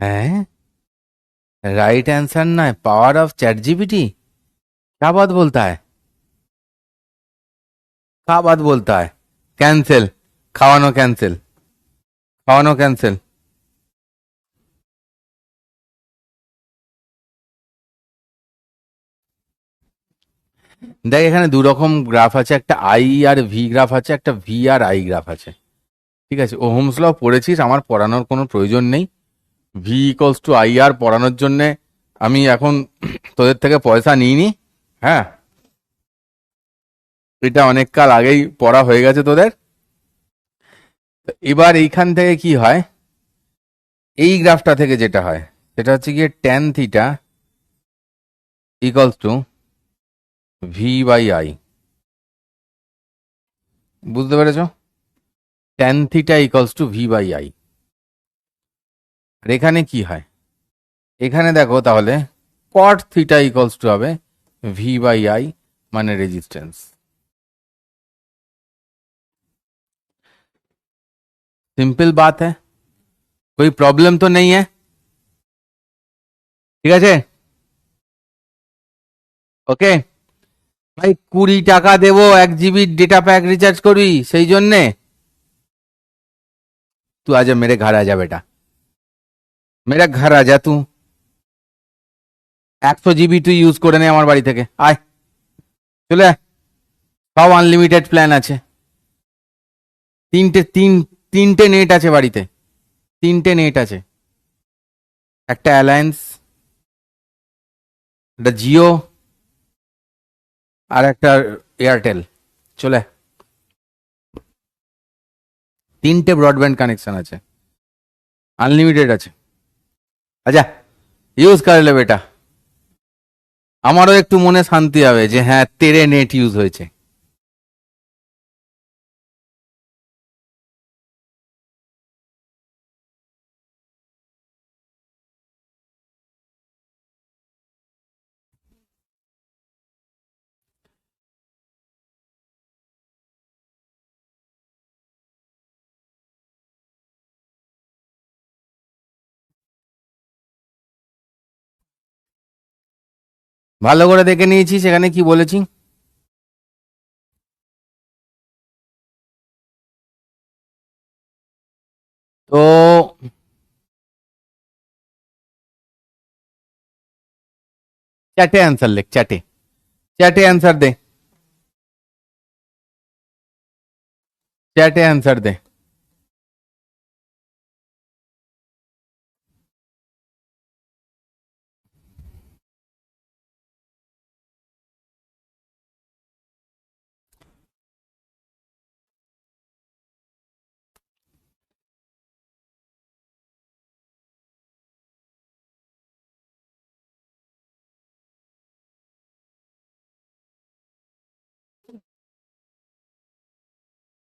हैं, राइट आंसर ना, पावर ऑफ चैट जीपीटी, क्या बात बोलता है, क्या बात बोलता है, कैंसिल, खावानो कैंसिल, খাওয়ানো ক্যান্সেল। দেখ এখানে দু রকম গ্রাফ আছে, একটা আই আর ভি গ্রাফ আছে, একটা ভি আর আই গ্রাফ আছে। ঠিক আছে, ওহমস ল পড়েছিস, আমার পড়ানোর কোনো প্রয়োজন নেই। ভি ইকলস টু আই আর পড়ানোর জন্যে আমি এখন তোদের থেকে পয়সা নিইনি, হ্যাঁ, এটা অনেক কাল আগেই পড়া হয়ে গেছে তোদের। এবার এইখান থেকে কি হয়, এই গ্রাফটা থেকে যেটা হয় সেটা হচ্ছে গিয়ে tan theta equals to V/I, বুঝতে পেরেছো, tan theta equals to V/I। আর এখানে কি হয়, এখানে দেখো তাহলে কট থিটা ইকলস টু হবে V/I, মানে রেজিস্ট্যান্স। সিম্পল बात है, कोई प्रॉब्लम तो नहीं है। ঠিক আছে, ওকে ভাই, 20 টাকা দেবো 1 GB डेटा पैक रिचार्ज করবি, সেই জন্যে तू आजा मेरे घर आजा बेटा, मेरा घर आजा तू, 100 GB তুই ইউজ করে নে আমার বাড়ি থেকে, আয়, চলে আয়, সব আনলিমিটেড প্ল্যান আছে, তিনটে তিনটে নেট আছে বাড়িতে, তিনটে নেট আছে, একটা অ্যালায়েন্স, একটা জিও, আর একটা এয়ারটেল, চলে আয়। 3টে ব্রডব্যান্ড কানেকশন আছে, আনলিমিটেড আছে। আচ্ছা, ইউজ করলে বেটা আমারও একটু মনে শান্তি হবে যে হ্যাঁ তেরে নেট ইউজ হয়েছে। ভালো করে দেখে নিয়েছি সেখানে কি বলেছি। তো চ্যাটে অ্যান্সার লেখ, চ্যাটে, চ্যাটে অ্যান্সার দে, চ্যাটে অ্যান্সার দে।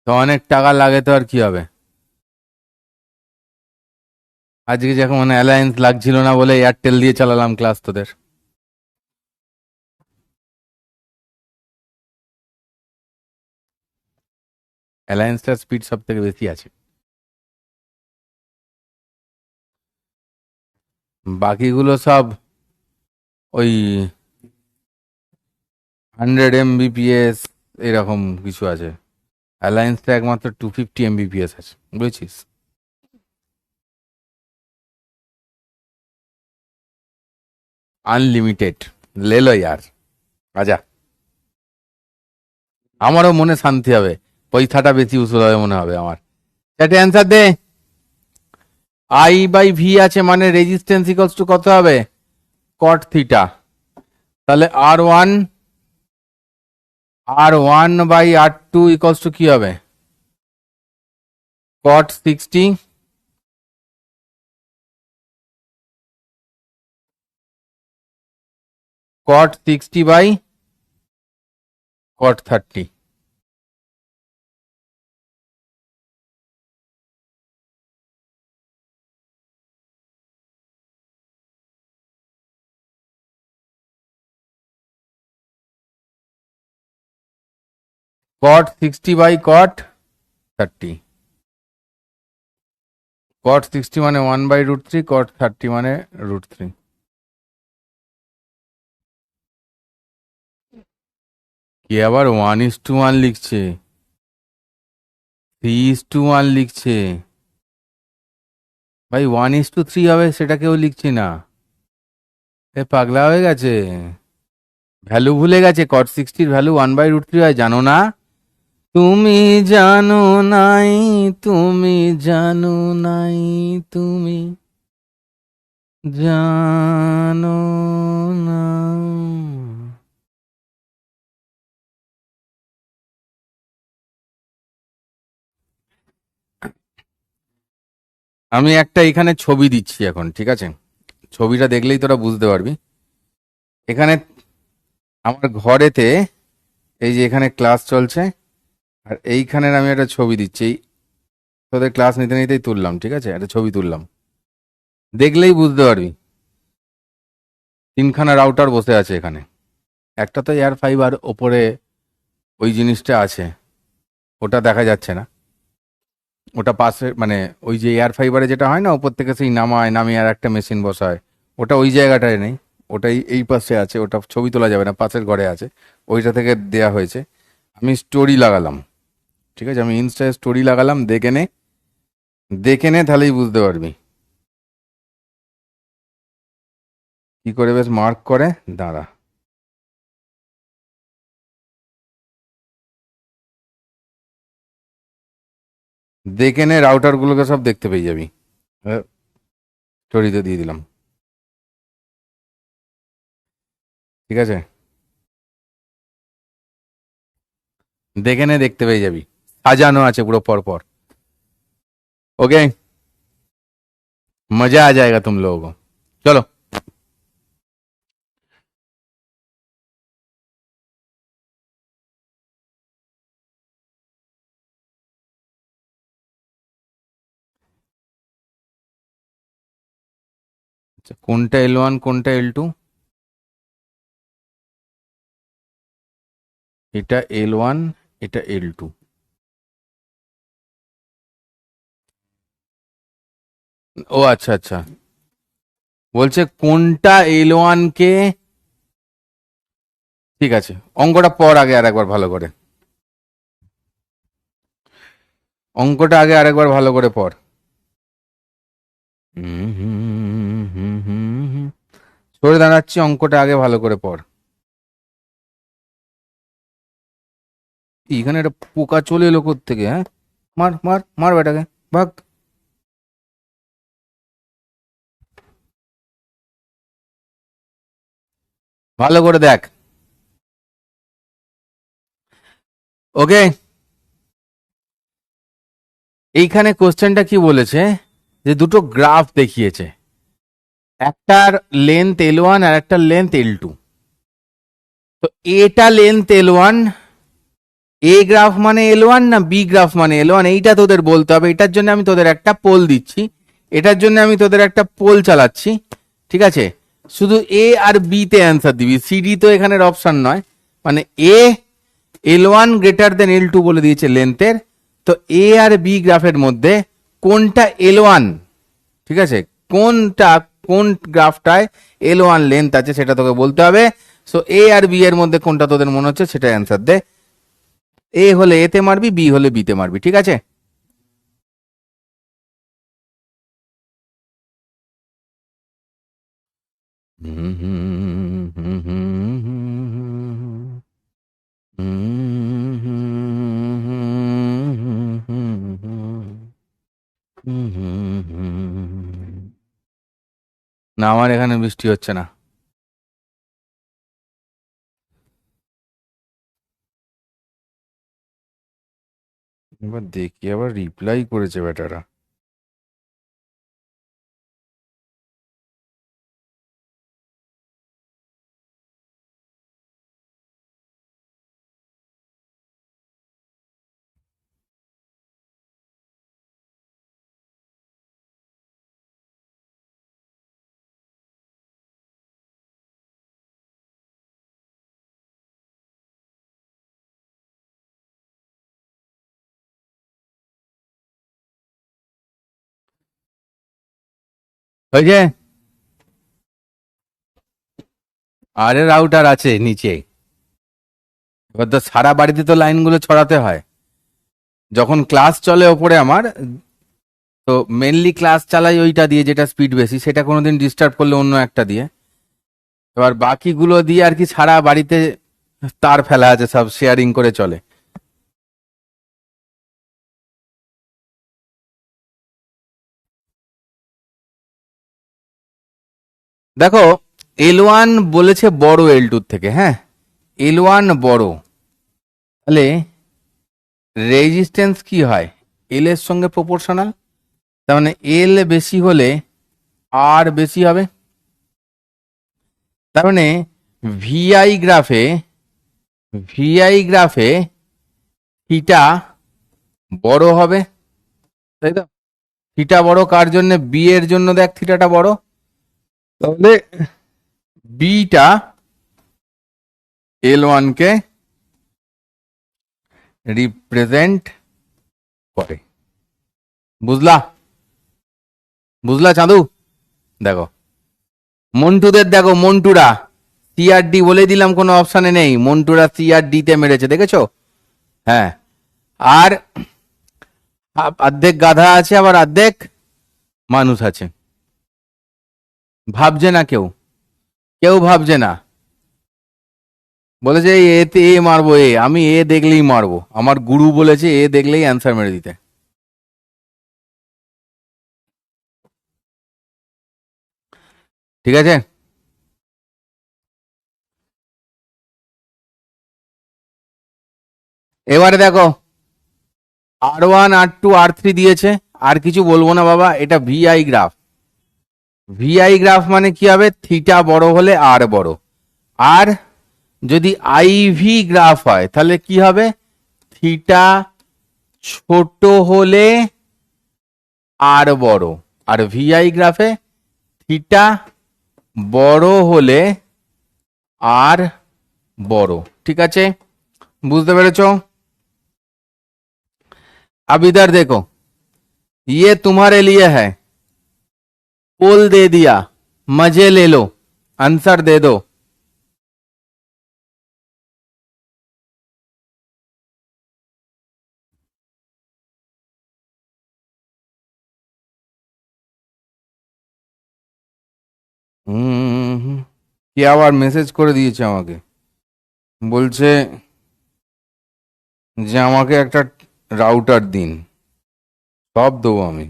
তো অনেক টাকা লাগে তো আর কি হবে, আজকে যখন অ্যালায়েন্স লাগছিল না বলে এয়ারটেল দিয়ে চালালাম ক্লাস তোদের। অ্যালায়েন্সটার স্পিড সব থেকে বেশি আছে, বাকিগুলো সব ওই 100 Mbps এরকম কিছু আছে। অ্যালায়েন্সটা একমাত্র 250 Mbps আছে, বুঝেছিস? আনলিমিটেড লেলো ইয়ার। আচ্ছা, আমারও মনে শান্তি হবে, পয়সাটা বেশি উসুল হবে মনে হবে আমার। চ্যাটে অ্যান্সার দে। আই বাই ভি আছে মানে রেজিস্ট্যান্স ইকুয়ালস টু কত হবে? Cot theta. তাহলে R one by R two equals to কি হবে? কট 60, কট 60 বাই কট 30। কট 60 বাই কট 30। কট 60 মানে 1/√3, কট 30 মানে √3। কি আবার 1:1 লিখছে, 3:1 লিখছে? ভাই 1:3 হবে সেটা কেউ লিখছে না, এ পাগলা হয়ে গেছে, ভ্যালু ভুলে গেছে। কট 60 ভ্যালু 1/√3 হয়, জানো না? তুমি জানো নাই, তুমি জানো নাই, তুমি জানো না। আমি একটা এখানে ছবি দিচ্ছি এখন, ঠিক আছে? ছবিটা দেখলেই তোরা বুঝতে পারবি। এখানে আমার ঘরেতে এই যে এখানে ক্লাস চলছে, আর এইখানের আমি একটা ছবি দিচ্ছি, তোদের ক্লাস নিতে নিতেই তুললাম, ঠিক আছে? একটা ছবি তুললাম, দেখলেই বুঝতে পারবি। তিনখানা রাউটার বসে আছে এখানে, একটা তো এয়ার ফাইবার ওপরে ওই জিনিসটা আছে, ওটা দেখা যাচ্ছে না, ওটা পাশে মানে ওই যে এয়ার ফাইবারে যেটা হয় না ওপর থেকে সেই নামিয়ে আর একটা মেশিন বসায়, ওটা ওই জায়গাটায় নেই, ওটাই এই পাশে আছে, ওটা ছবি তোলা যাবে না, পাশের ঘরে আছে, ওইটা থেকে দেয়া হয়েছে। আমি স্টোরি লাগালাম, ঠিক আছে? আমি ইনস্টায় স্টোরি লাগালাম, দেখে নে, দেখে নে, তাহলেই বুঝতে পারবি কি করে বেশ মার্ক করে। দাঁড়া, দেখে নে, রাউটারগুলোকে সব দেখতে পেয়ে যাবি। স্টোরিতে দিয়ে দিলাম, ঠিক আছে? দেখে নে, দেখতে পেয়ে যাবি, সাজানো আছে পুরো পরপর। ओके, मजा आ जाएगा तुम लोगों को। चलो, আচ্ছা, কোনটা L1 কোনটা L2? এটা L1, এটা L2। ও আচ্ছা আচ্ছা, বলছে কোনটা L1 কে। ঠিক আছে, অঙ্কটা পড় আগে আরেকবার ভালো করে, অঙ্কটা আগে আরেকবার ভালো করে পড়। সরে দাঁড়াচ্ছি, অঙ্কটা আগে ভালো করে পড়। এখানে একটা পোকা চলে এলো থেকে, হ্যাঁ? মার মার মার বেটাকে, ভাগ। ভালো করে দেখ। ওকে, এইখানে কোশ্চেনটা কি বলেছে, যে দুটো গ্রাফ দেখিয়েছে, একটার লেন্থ L1 আর একটার লেন্থ L2। তো এটা লেন্থ L1, এ গ্রাফ মানে L1 না বি গ্রাফ মানে L1, এইটা তোদের বলতে হবে। এটার জন্য আমি তোদের একটা পোল দিচ্ছি, এটার জন্য আমি তোদের একটা পোল চালাচ্ছি, ঠিক আছে? শুধু এ আর বি তে অ্যান্সার দিবি, সিডি তো এখানের অপশন নয়। মানে এ L1 গ্রেটার দেন L2 বলে দিয়েছে লেন্থের। তো এ আর বি গ্রাফের মধ্যে কোনটা L1, ঠিক আছে, কোনটা কোন গ্রাফটায় L1 লেন্থ আছে সেটা তোকে বলতে হবে। সো এ আর বি এর মধ্যে কোনটা তোদের মনে হচ্ছে সেটা অ্যান্সার দে। এ হলে এ তে মারবি, বি হলে বি তে মারবি, ঠিক আছে? না, আমার এখানে বৃষ্টি হচ্ছে না। এবার দেখি, আবার রিপ্লাই করেছে বেটারা। হয়েছে, আরে রাউটার আছে নিচে। এবার তো সারা বাড়িতে তো লাইনগুলো ছড়াতে হয়। যখন ক্লাস চলে ওপরে আমার, তো মেনলি ক্লাস চালাই ওইটা দিয়ে যেটা স্পিড বেশি, সেটা কোনোদিন ডিস্টার্ব করলে অন্য একটা দিয়ে। এবার বাকিগুলো দিয়ে আর কি সারা বাড়িতে তার ফেলা আছে, সব শেয়ারিং করে চলে। দেখো, L1 বলেছে বড় L2 থেকে, হ্যাঁ? L1 বড়, তাহলে রেজিস্ট্যান্স কি হয়? এল এর সঙ্গে প্রপোর্শনাল। তার মানে এল বেশি হলে আর বেশি হবে। তার মানে ভিআই গ্রাফে, ভিআই গ্রাফে থিটা বড় হবে, তাই তো? থিটা বড় কার জন্য? বি এর জন্য। দেখ থিটাটা বড়, তাহলে বিটা L1 কে রিপ্রেজেন্ট করে। বুঝলা? বুঝলা চাঁদু? দেখো মন্টুদের, দেখো মন্টুরা সিআরডি বলে দিলাম, কোনো অপশানে নেই, মন্টুরা সিআরডি তে মেরেছে, দেখেছো? হ্যাঁ, আর অর্ধেক গাধা আছে, আবার অর্ধেক মানুষ আছে। ভাবছে না কেউ, কেউ ভাবছে না। বলেছে এতে এ মারবো, এ আমি এ দেখলেই মারবো, আমার গুরু বলেছে এ দেখলেই অ্যান্সার মেরে দিতে। ঠিক আছে, এবারে দেখো R1 R2 R3 দিয়েছে, আর কিছু বলবো না বাবা, এটা ভিআই গ্রাফ। ভিআই গ্রাফ মানে কি হবে, থিটা বড় হলে আর বড়। আর যদি আইভি গ্রাফ হয় তাহলে কি হবে, থিটা ছোট হলে আর বড়। আর ভিআই গ্রাফে থিটা বড় হলে আর বড়। ঠিক আছে, বুঝতে পেরেছো? अब इधर देखो, ये तुम्हारे लिए है, पोल दे दिया, मजे ले लो, आंसर दे दो। কে আবার মেসেজ করে দিয়েছে আমাকে, বলছে যে আমাকে একটা রাউটার দিন, সব দেবো আমি,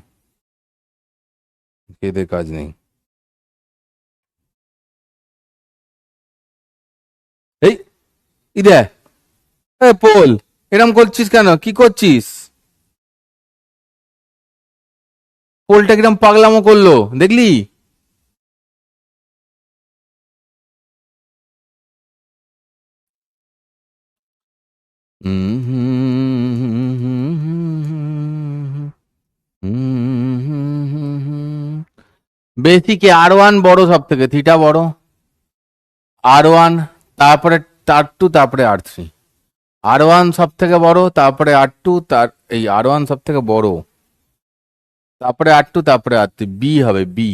খেতে কাজ নেই। এই ইদে, পোল এরম করছিস কেন, কি করছিস? পোলটা কিরম পাগলামো করলো দেখলি? বেসিকে R1 বড় সব থেকে, থিটা বড়, R1 তারপরে R2 তারপরে R3। R1 সব থেকে বড়, তারপরে R2, তার এই R1 সব থেকে বড়, তারপরে R2 তারপরে R3, বি হবে বি।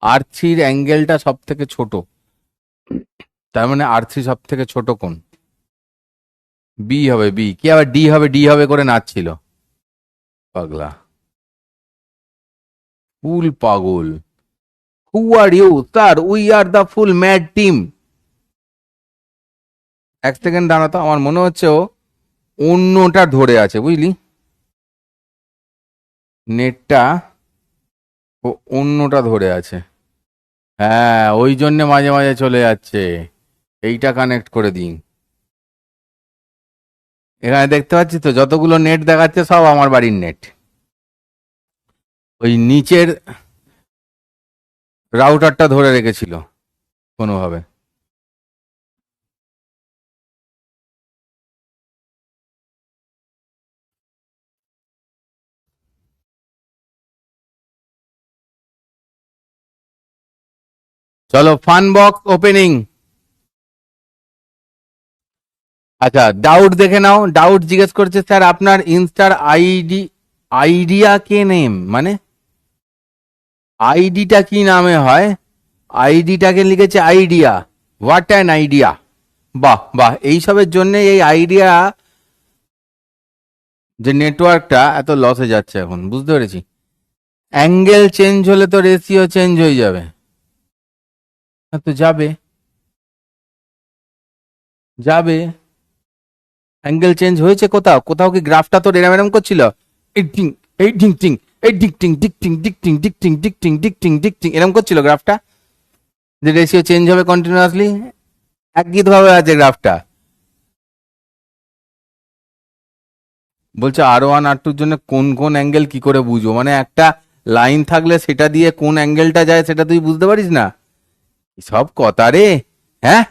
R3 এর অ্যাঙ্গেলটা সব থেকে ছোট, তার মানে R3 সব থেকে ছোট কোণ, বি হবে বি। কি আবার ডি হবে, ডি হবে করে নাচছিল পাগলা, ফুল পাগল। Who are you sir, we are the full mad team. এক সেকেন্ড দাঁড়াতো, আমার মনে হচ্ছে ও অন্যটা ধরে আছে বুঝলি, নেটটা ও অন্যটা ধরে আছে। হ্যাঁ, ওই জন্য মাঝে মাঝে চলে যাচ্ছে। এইটা কানেক্ট করে দিন। এখানে দেখতে পাচ্ছি তো যতগুলো নেট দেখাচ্ছে সব আমার বাড়ির নেট। ওই নিচের রাউটারটা ধরে রেখেছিল কোনোভাবে। চলো ফান বক্স ওপেনিং। আচ্ছা, ডাউট দেখে নাও। ডাউট জিজ্ঞেস করছে স্যার আপনার ইনস্টার আইডি, আইডিয়া কে নেম, মানে আইডিটা কি নামে হয়? আইডিটাকে লিখেছে আইডিয়া, হোয়াট অ্যান আইডিয়া। বাহ বাহ, এইসবের জন্য এই আইডিয়া যে নেটওয়ার্কটা এত লসে যাচ্ছে এখন, বুঝতে পেরেছি। অ্যাঙ্গেল চেঞ্জ হলে তো রেশিও চেঞ্জ হয়ে যাবে। হ্যাঁ, তো যাবে যাবে, অ্যাঙ্গেল চেঞ্জ হয়েছে কোথাও কোথাও? কি গ্রাফটা তো এরম এরম করছিল, এই টিং এই টিং টিং এই ডিকটিং ডিকটিং ডিকটিং ডিকটিং ডিকটিং ডিকটিং ডিকটিং এরম করছিল গ্রাফটা, যে রেশিও চেঞ্জ হবে কন্টিনিউয়াসলি? একই ভাবে আছে গ্রাফটা। বলছে R1 R2 জন্য কোন কোন অ্যাঙ্গেল কি করে বুঝবো, মানে একটা লাইন থাকলে সেটা দিয়ে কোন অ্যাঙ্গেলটা যায় সেটা তুই বুঝতে পারিস না? সব কথা রে, হ্যাঁ।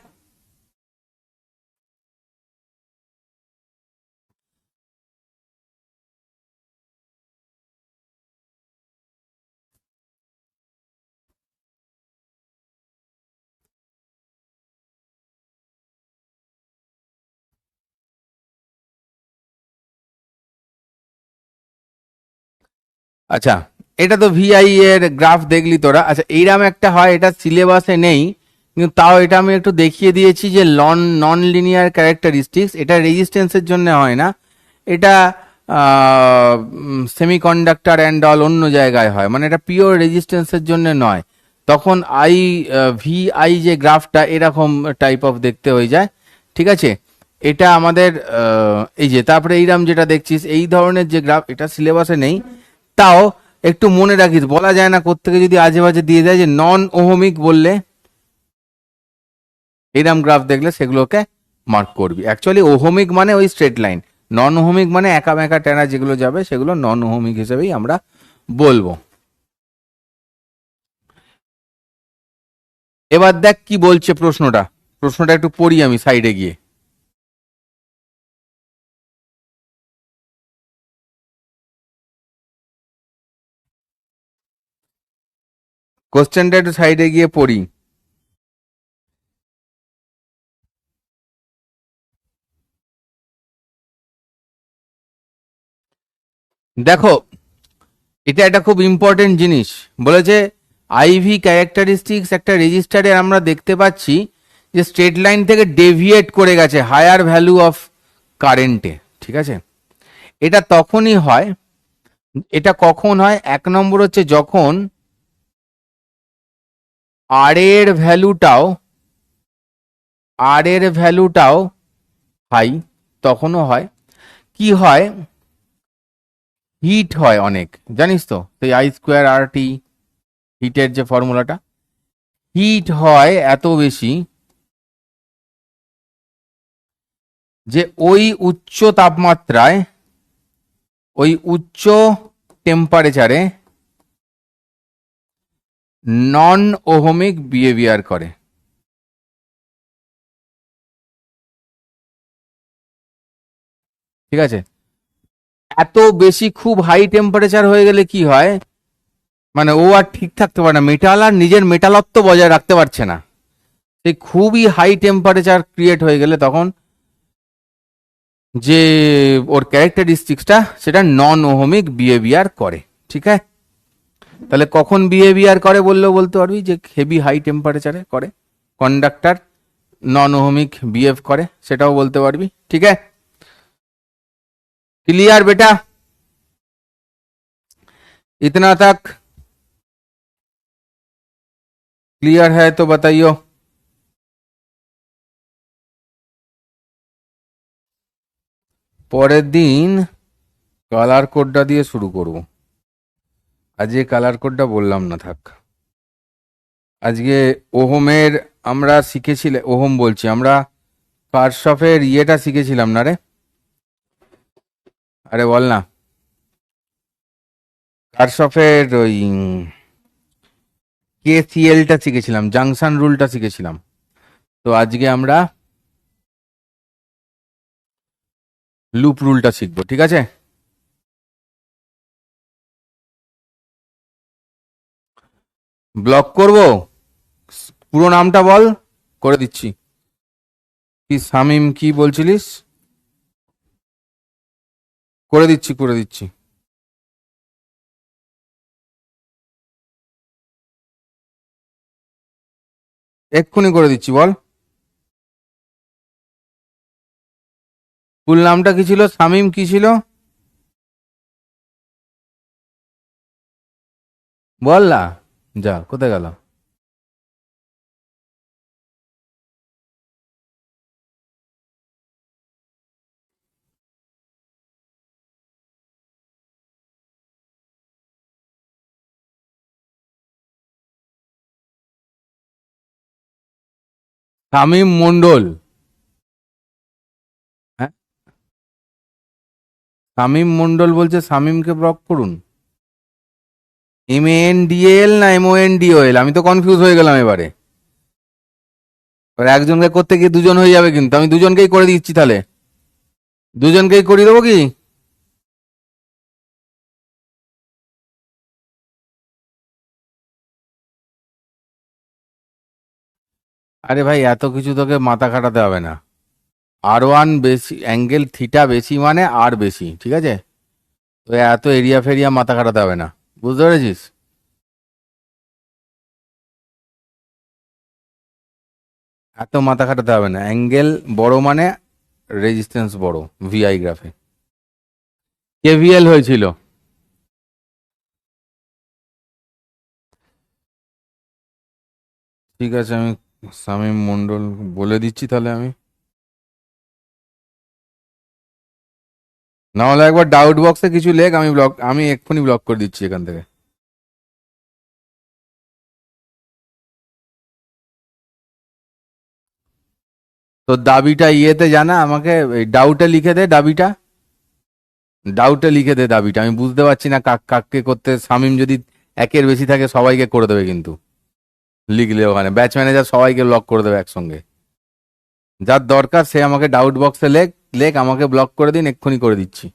আচ্ছা, এটা তো ভিআই এর গ্রাফ দেখলি তোরা। আচ্ছা, এইরকম একটা হয়, এটা সিলেবাসে নেই কিন্তু তাও এটা আমি একটু দেখিয়ে দিয়েছি, যে নন লিনিয়ার ক্যারেক্টারিস্টিক্স। এটা রেজিস্ট্যান্সের জন্য হয় না, এটা সেমিকন্ডাক্টর অ্যান্ড অল অন্য জায়গায় হয়, মানে এটা পিওর রেজিস্ট্যান্সের জন্য নয়। তখন ভিআই যে গ্রাফটা এরকম টাইপ অফ দেখতে হয়ে যায়। ঠিক আছে, এটা আমাদের এই যে তারপরে এইরাম যেটা দেখছিস এই ধরনের যে গ্রাফ, এটা সিলেবাসে নেই, তাও একটু মনে রাখিস। বলা যায় না কোত্থেকে যদি আজে বাজে দিয়ে দেয়, যে নন ওহমিক বললে এইরাম গ্রাফ দেখলে সেগুলোকে মার্ক করবি। অ্যাকচুয়ালি ওহমিক মানে ওই স্ট্রেট লাইন, নন ওহমিক মানে একা বেঁকা টেনা যেগুলো যাবে সেগুলো নন ওহমিক হিসেবেই আমরা বলবো। এবার দেখ কি বলছে প্রশ্নটা একটু পড়ি আমি সাইডে গিয়ে। কোশ্চেনটা একটু সাইডে গিয়ে পড়ি। দেখো, এটা একটা খুব ইম্পর্টেন্ট জিনিস বলেছে। আইভি ক্যারেক্টারিস্টিক্স একটা রেজিস্টারে আমরা দেখতে পাচ্ছি যে স্ট্রেট লাইন থেকে ডেভিয়েট করে গেছে হায়ার ভ্যালু অফ কারেন্টে। ঠিক আছে, এটা তখনই হয়, এটা কখন হয়? এক নম্বর হচ্ছে যখন আর এর ভ্যালুটাও হাই, তখনও হয়। কি হয়? হিট হয় অনেক, জানিস তো সেই I²RT হিটের যে ফর্মুলাটা, হিট হয় এত বেশি যে ওই উচ্চ তাপমাত্রায়, ওই উচ্চ টেম্পারেচারে নন ওহমিক বিহেভিয়ার করে। ঠিক আছে, এত বেশি খুব হাই টেম্পারেচার হয়ে গেলে কি হয়, মানে ও আর ঠিক থাকতে পারে না, মেটাল আর নিজের মেটালত্ব বজায় রাখতে পারছে না। সেই খুবই হাই টেম্পারেচার ক্রিয়েট হয়ে গেলে তখন যে ওর ক্যারেক্টারিস্টিক্সটা সেটা নন ওহমিক বিহেভিয়ার করে। ঠিক আছে, তাহলে কখন বিহেভিয়ার করে বললেও বলতে পারবি যে হেভি হাই টেম্পারেচারে করে, কন্ডাক্টর নন ওহমিক বিহেভ করে, সেটাও বলতে পারবি। ঠিক আছে, क्लियर बेटा? इतना तक क्लियर है तो बताइयो। পরের দিন কালার কোডটা দিয়ে শুরু করব। আজকে কালার কোডটা বললাম না, থাক। আজকে ওহমের আমরা শিখেছিলাম, ওহম বলছি, আমরা কারশফের ইয়েটা শিখেছিলাম না রে? আরে বল না, কারশফের ওই KCLটা শিখেছিলাম, জাংশন রুলটা শিখেছিলাম। তো আজকে আমরা লুপ রুলটা শিখবো। ঠিক আছে, ব্লক করব, পুরো নামটা বল, করে দিচ্ছি। কি শামিম, কি বলছিলিস? করে দিচ্ছি। এক্ষুনি করে দিচ্ছি, বল। ফুল নামটা কি ছিল? শামিম কি ছিল? বল না, যা, কোথায় গেল? শামিম মন্ডল। হ্যাঁ, শামিম মন্ডল বলছে শামিমকে ব্লক করুন। MANDAL না MONDOL? আমি তো কনফিউজ হয়ে গেলাম এবারে। এবার একজনকে করতে গিয়ে দুজন হয়ে যাবে, কিন্তু আমি দুজনকেই করে দিচ্ছি তাহলে। দুজনকেই করিয়ে দেবো কি? আরে ভাই, এত কিছু তোকে মাথা খাটাতে হবে না। R1 বেশি, অ্যাঙ্গেল থিটা বেশি মানে আর বেশি। ঠিক আছে, তো এত এরিয়া ফেরিয়া মাথা খাটাতে হবে না, বুঝতে পেরেছিস? এত মাথা খাটাতে হবে না, অ্যাঙ্গেল বড় মানে রেজিস্ট্যান্স বড়, VI গ্রাফে। KVL হয়েছিল। ঠিক আছে, আমি শামীম মন্ডল বলে দিচ্ছি তাহলে। না হলে একবার ডাউট বক্সে কিছু লেখ, আমি এক্ষুনি ব্লক করে দিচ্ছি এখান থেকে। তো দাবিটা ইয়েতে জানা আমাকে, ডাউটে লিখে দে দাবিটা। ডাউটে লিখে দে দাবিটা, আমি বুঝতে পারছি না কাককে করতে। শামিম যদি একের বেশি থাকে সবাইকে করে দেবে, কিন্তু লিখলে ওখানে ব্যাচ ম্যানেজার সবাইকে লক করে দেবে একসঙ্গে। যার দরকার সে আমাকে ডাউট বক্সে লেখ লেখ, আমাকে ব্লক করে দিন, এক্ষুনি করে দিচ্ছি।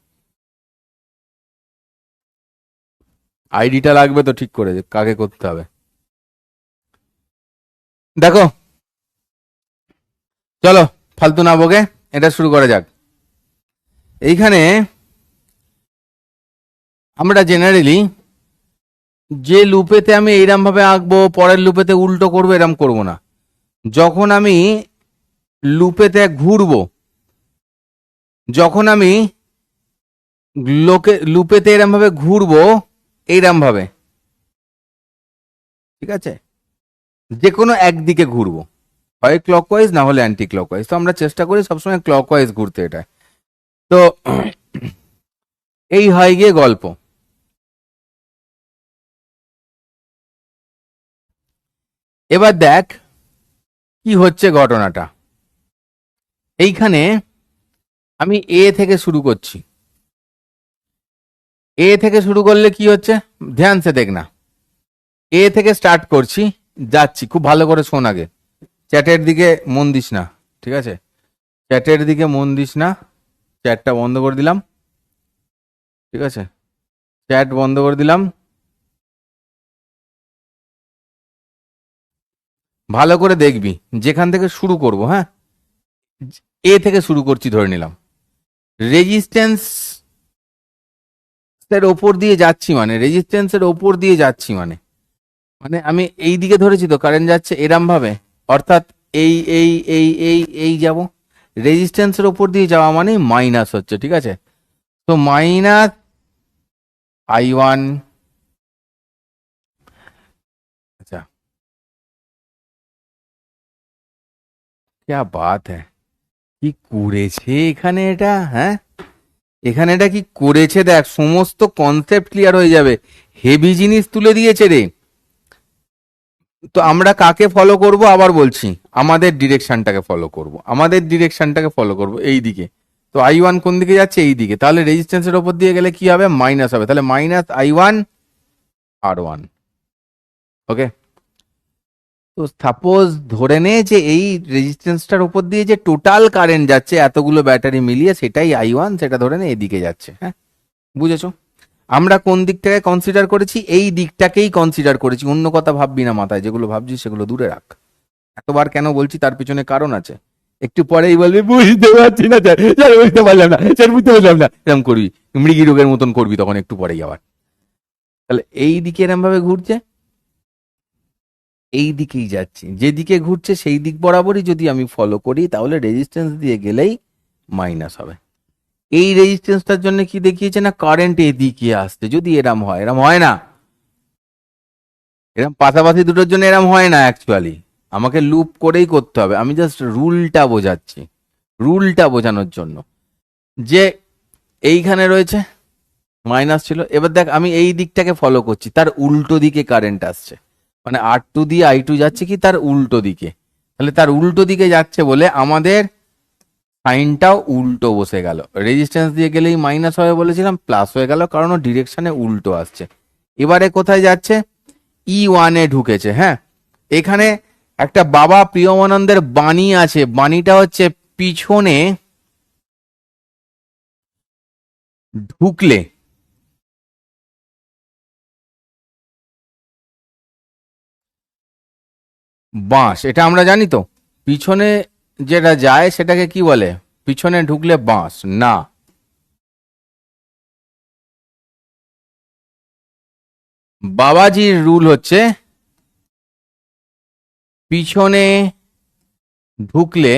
আইডিটা লাগবে তো ঠিক করে কাকে করতে হবে। দেখো চলো ফালতু না বকে এটা শুরু করা যাক। এইখানে আমরা জেনারেলি যে লুপেতে আমি এইরকম ভাবে আঁকবো, পরের লুপেতে উল্টো করবো, এরম করবো না। যখন আমি লুপেতে ঘুরবো, যখন আমি লুপেতে এরম ভাবে ঘুরবো, এইরকম ভাবে, ঠিক আছে, যে কোনো একদিকে ঘুরবো, হয় ক্লকওয়াইজ না হলে অ্যান্টি ক্লকওয়াইজ। তো আমরা চেষ্টা করি সবসময় ক্লকওয়াইজ ঘুরতে। এটা তো এই হয় গিয়ে গল্প। এবার দেখ কি হচ্ছে ঘটনাটা। এইখানে আমি এ থেকে শুরু করছি। এ থেকে শুরু করলে কি হচ্ছে ধ্যান সে দেখ না। এ থেকে স্টার্ট করছি, যাচ্ছি, খুব ভালো করে শোন আগে, চ্যাটের দিকে মন দিস না, ঠিক আছে? চ্যাটের দিকে মন দিস না, চ্যাটটা বন্ধ করে দিলাম, ঠিক আছে? চ্যাট বন্ধ করে দিলাম। ভালো করে দেখবি যেখান থেকে শুরু করব, হ্যাঁ, এ থেকে শুরু করছি ধরে নিলাম। রেজিস্ট্যান্স এর ওপর দিয়ে যাচ্ছি, মানে রেজিস্ট্যান্সের ওপর দিয়ে যাচ্ছি, মানে মানে আমি এই দিকে ধরেছি তো, কারেন্ট যাচ্ছে এরম ভাবে, অর্থাৎ এই এই এই এই এই যাব, রেজিস্ট্যান্সের ওপর দিয়ে যাওয়া মানে মাইনাস হচ্ছে, ঠিক আছে? তো মাইনাস I1। আচ্ছা, ক্যা বাত হ্যায়, কি করেছে এখানে এটা, হ্যাঁ, এখানে এটা কি করেছে দেখ, সমস্ত কনসেপ্ট ক্লিয়ার হয়ে যাবে। হেভি জিনিস তুলে দিয়েছে রে। তো আমরা কাকে ফলো করব আবার বলছি, আমাদের ডিরেকশনটাকে ফলো করব, আমাদের ডিরেকশনটাকে ফলো করব এই দিকে। তো I1 কোন দিকে যাচ্ছে? এই দিকে। তাহলে রেজিস্ট্যান্সের ওপর দিয়ে গেলে কি হবে? মাইনাস হবে। তাহলে মাইনাস I1 R1। ওকে, তো সাপোজ ধরে নে যে এই রেজিস্ট্যান্সটার উপর দিয়ে যে টোটাল কারেন্ট যাচ্ছে এতগুলো ব্যাটারি মিলিয়ে, সেটাই I1, সেটা ধরে নে এদিকে যাচ্ছে। হ্যাঁ, বুঝেছো? আমরা কোন দিকটাকে কনসিডার করেছি? এই দিকটাকেই কনসিডার করেছি। অন্য কথা ভাববি না মাথায়, যেগুলো ভাবছি সেগুলো দূরে রাখ। এতবার কেন বলছি তার পিছনে কারণ আছে। একটু পরেই বলবি বুঝতে পারছি না স্যার, স্যার বুঝতে পারলাম না, স্যার বুঝতে পারলাম না, এরকম করবি, মৃগী রোগের মতন করবি তখন একটু পরেই আবার। তাহলে এই দিকে এরম ভাবে ঘুরছে, এই দিকেই যাচ্ছি, যেদিকে ঘুরছে সেই দিক বরাবরই যদি আমি ফলো করি, তাহলে রেজিস্ট্যান্স দিয়ে গেলেই মাইনাস হবে। এই রেজিস্ট্যান্সটার জন্য কি দেখিয়েছে না, কারেন্ট এদিকে আসছে। যদি এরম হয়, এরম হয় না, এরম পাশাপাশি দুটোর জন্য এরম হয় না অ্যাকচুয়ালি, আমাকে লুপ করেই করতে হবে। আমি জাস্ট রুলটা বোঝাচ্ছি, রুলটা বোঝানোর জন্য, যে এইখানে রয়েছে মাইনাস ছিল। এবার দেখ আমি এই দিকটাকে ফলো করছি, তার উল্টো দিকে কারেন্ট আসছে, মানে R2 দিয়ে I2 যাচ্ছে কি তার উল্টো দিকে। তাহলে তার উল্টো দিকে যাচ্ছে বলে আমাদের সাইনটাও উল্টো বসে গেল। রেজিস্ট্যান্স দিয়ে গেলেই মাইনাস হবে বলেছিলাম, প্লাস হয়ে গেল, কারণ ও ডিরেকশনে উল্টো আসছে। এবারে কোথায় যাচ্ছে? E1 এ ঢুকেছে। হ্যাঁ, এখানে একটা বাবা প্রিয়মানন্দের বাণী আছে, বাণীটা হচ্ছে পিছনে ঢুকলে বাঁশ, এটা আমরা জানি তো। পিছনে যেটা যায় সেটাকে কি বলে? পিছনে ঢুকলে বাঁশ না, বাবাজির রুল হচ্ছে পিছনে ঢুকলে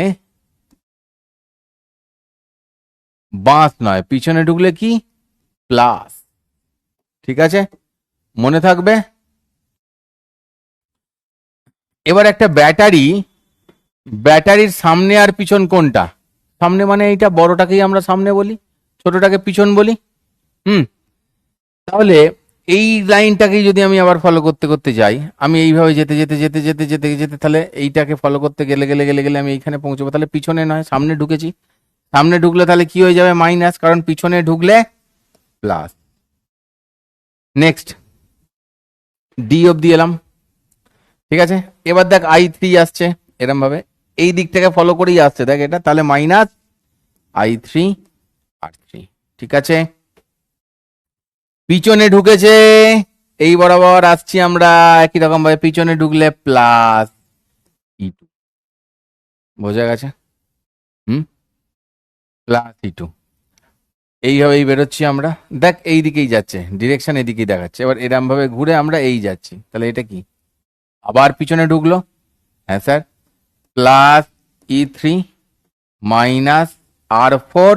বাঁশ নয়, পিছনে ঢুকলে কি? প্লাস। ঠিক আছে, মনে থাকবে। এবার একটা ব্যাটারি, ব্যাটারির সামনে আর পিছন কোনটা? সামনে মানে এইটা বড়টাকেই আমরা সামনে বলি, ছোটটাকে পিছন বলি। হুম, তাহলে এই লাইনটাকেই যদি আমি আবার ফলো করতে করতে যাই, আমি এইভাবে যেতে যেতে যেতে যেতে যেতে যেতে তাহলে এইটাকে ফলো করতে গেলে গেলে গেলে গেলে আমি এইখানে পৌঁছবো। তাহলে পিছনে নয় সামনে ঢুকেছি, সামনে ঢুকলে তাহলে কি হয়ে যাবে? মাইনাস, কারণ পিছনে ঢুকলে প্লাস। নেক্সট ডি অবধি এলাম, ঠিক আছে। এবার দেখ I3 আসছে এরম ভাবে, এই দিক থেকে ফলো করেই আসছে দেখ এটা, তাহলে মাইনাস I3 R3, ঠিক আছে। পিছনে ঢুকেছে, এই বরাবর আসছি আমরা একই রকম ভাবে, পিছনে ঢুকলে প্লাস E2, বোঝা গেছে? প্লাস E2, এইভাবেই বেরোচ্ছি আমরা। দেখ এই দিকেই যাচ্ছে, ডিরেকশন এদিকেই দেখাচ্ছে। এবার এরম ভাবে ঘুরে আমরা এই যাচ্ছি, তাহলে এটা কি আবার পিছনে ঢুকলো? হ্যাঁ sir, plus E3 minus R4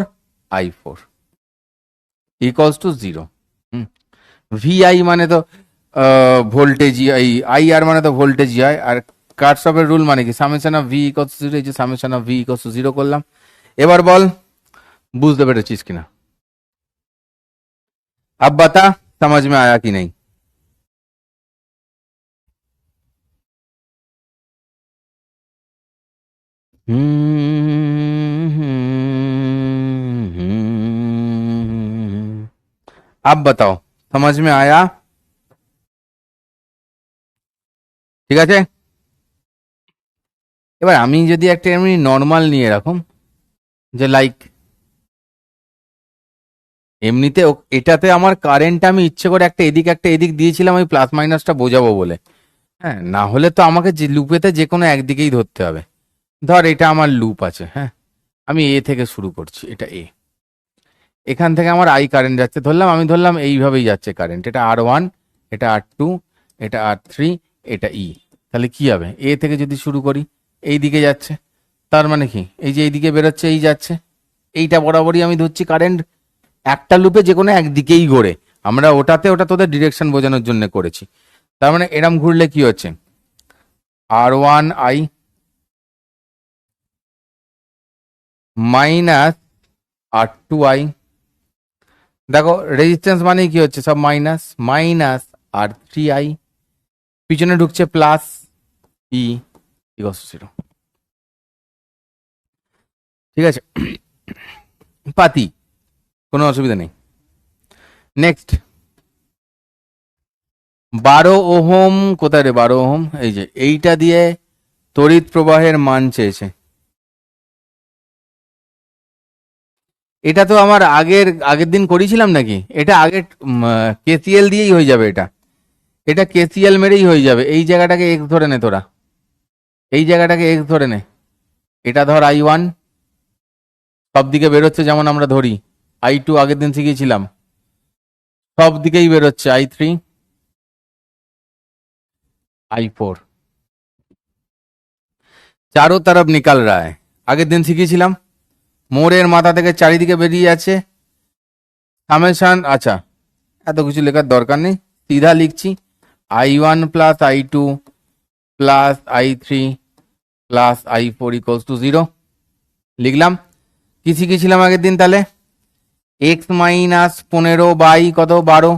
I4 equals to 0। VI মানে তো ভোল্টেজ, IR মানে তো ভোল্টেজই হয়। আর কার্সফের রুল মানে কি, summation of V equals to 0, এই যে summation of V equals to 0 করলাম। এবার বল বুঝতে পেরেছিস কিনা, अब बता समझ में आया कि नहीं। अब बताओ समझ में आया, ঠিক আছে। এবার আমি যদি একটা এমনি নর্মাল নিয়ে রাখুন, যে লাইক এমনিতে এটাতে আমার কারেন্ট আমি ইচ্ছে করে একটা এদিক দিয়েছিলাম ওই প্লাস মাইনাসটা বোঝাবো বলে, হ্যাঁ। না হলে তো আমাকে যে লুপেতে যে কোনো একদিকেই ধরতে হবে। ধর এটা আমার লুপ আছে, হ্যাঁ, আমি এ থেকে শুরু করছি, এটা এ, এখান থেকে আমার I কারেন্ট যাচ্ছে, আমি ধরলাম এইভাবেই যাচ্ছে কারেন্ট, এটা R1, এটা R2, এটা R3, এটা E। তাহলে কি হবে, এ থেকে যদি শুরু করি এই দিকে যাচ্ছে, তার মানে কি এই যে এইদিকে বেরোচ্ছে এই যাচ্ছে, এইটা বরাবরই আমি ধরছি কারেন্ট একটা লুপে যে কোনো একদিকেই ঘোরে। আমরা ওটা তোদের ডিরেকশন বোঝানোর জন্য করেছি। তার মানে এরম ঘুরলে কি হচ্ছে, R1I মাইনাস R2I, দেখো রেজিস্ট্যান্স মানে কি হচ্ছে, সব মাইনাস, মাইনাস R3I, পিছনে ঢুকছে প্লাস E ইকুয়ালস টু 0, ঠিক আছে। পাতি, কোনো অসুবিধা নেই। নেক্সট 12 ওহম, কোথায় রে 12 ওহম, এই যে এইটা দিয়ে তড়িৎ প্রবাহের মান চেয়েছে। এটা তো আমার আগের দিন করেছিলাম নাকি, এটা আগের KCL দিয়েই হয়ে যাবে, এটা KCL মেরেই হয়ে যাবে। এই জায়গাটাকে x ধরে নে তোরা, এই জায়গাটাকে x ধরে নে, এটা ধর I1, সব দিকে বেরোচ্ছে যেমন আমরা ধরি, I2 আগের দিন শিখিয়েছিলাম, সব দিকেই বেরোচ্ছে I3 I4, চারো তরফ নিকাল রা হ্যায়, আগের দিন শিখিয়েছিলাম। মোড়ের মাথা থেকে চারিদিকে বেরিয়ে আছে সামেশন। আচ্ছা, এত কিছু লেখার দরকার নেই, সিধা লিখছি I1 plus I2 plus I3 plus I4 equals to 0, লিখলাম। কি শিখেছিলাম আগের দিন তাহলে, x মাইনাস 15 বাই কত 12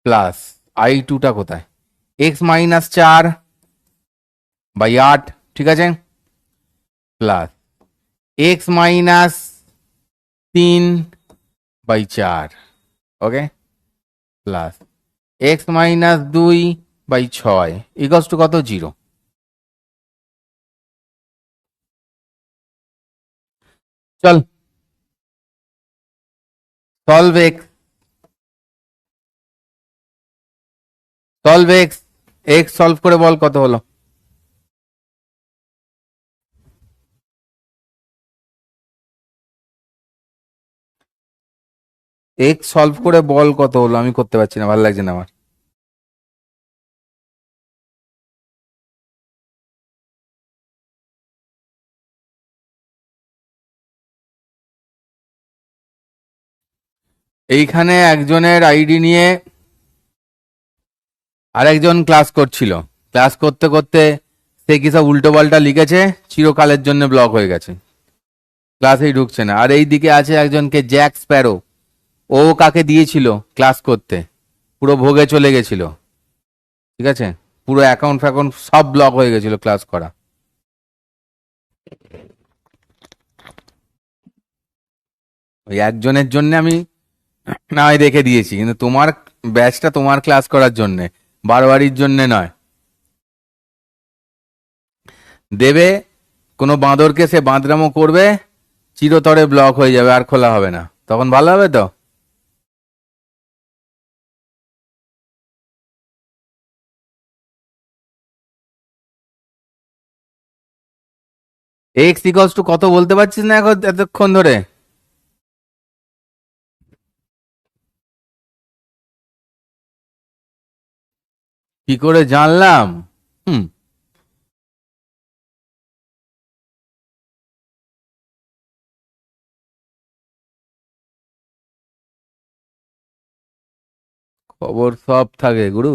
প্লাস I2টা কোথায়, x মাইনাস 4 বাই 8, ঠিক আছে, plus x minus 3 by 4, okay, plus x minus 2 by 6 equals to কত 0। চল solve x, solve x, x solve করে বল কত হলো। x সলভ করে বল কত হলো, আমি করতে পারছি না, ভালো লাগছে না আমার। এইখানে একজনের আইডি নিয়ে আরেকজন ক্লাস করছিল, ক্লাস করতে করতে সে কি সব উল্টো পাল্টা লিখেছে, চিরকালের জন্য ব্লক হয়ে গেছে, ক্লাসেই ঢুকছে না। আর এই দিকে আছে একজনকে জ্যাক স্প্যারো, ও কাকে দিয়েছিল ক্লাস করতে, পুরো ভোগে চলে গেছিল, ঠিক আছে, পুরো অ্যাকাউন্ট ফ্যাকাউন্ট সব ব্লক হয়ে গেছিল ক্লাস করা। ওই একজনের জন্য আমি না আমি রেখে দিয়েছি, কিন্তু তোমার ব্যাচটা তোমার ক্লাস করার জন্য, বারবারির জন্য নয়। দেবে, কোনো বাঁদরকে সে বাঁদরামো করবে, চিরতরে ব্লক হয়ে যাবে, আর খোলা হবে না, তখন ভালো হবে তো। এক্স ইকলস টু কত বলতে পারছিস না এখন এতক্ষণ ধরে? কি করে জানলাম? হুম। খবর সব থাকে গুরু।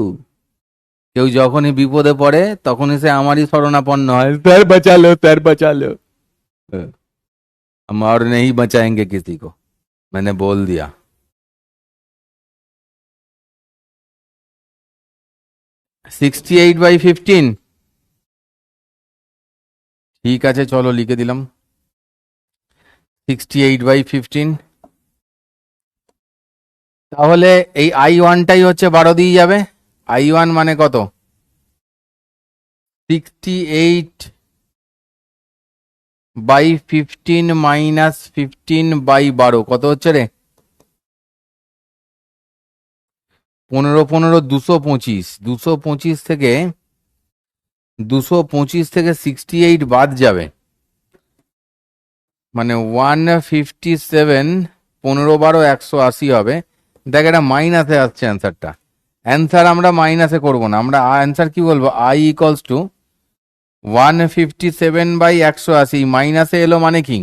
কেউ যখনই বিপদে পড়ে তখনই সে আমারই শরণাপন্ন হয়, স্যার বাঁচালো, স্যার বাঁচালো। हम और नहीं बचाएंगे किसी को, मैंने बोल दिया। 68/15। ঠিক আছে, চলো লিখে দিলাম 68/15। তাহলে এই I1টাই হচ্ছে 12 দিয়ে যাবে। I1 মানে কত? 68/15 মাইনাস 15/12 কত হচ্ছে রে? 15 225। 225 থেকে 68 বাদ যাবে, মানে 157। 15 12 180 হবে। দেখ, এটা মাইনাসে আসছে অ্যান্সারটা। অ্যান্সার আমরা মাইনাসে করবো না, আমরা অ্যান্সার কি বলবো, I=টু 157/180। মাইনাসে এলো মানে কি,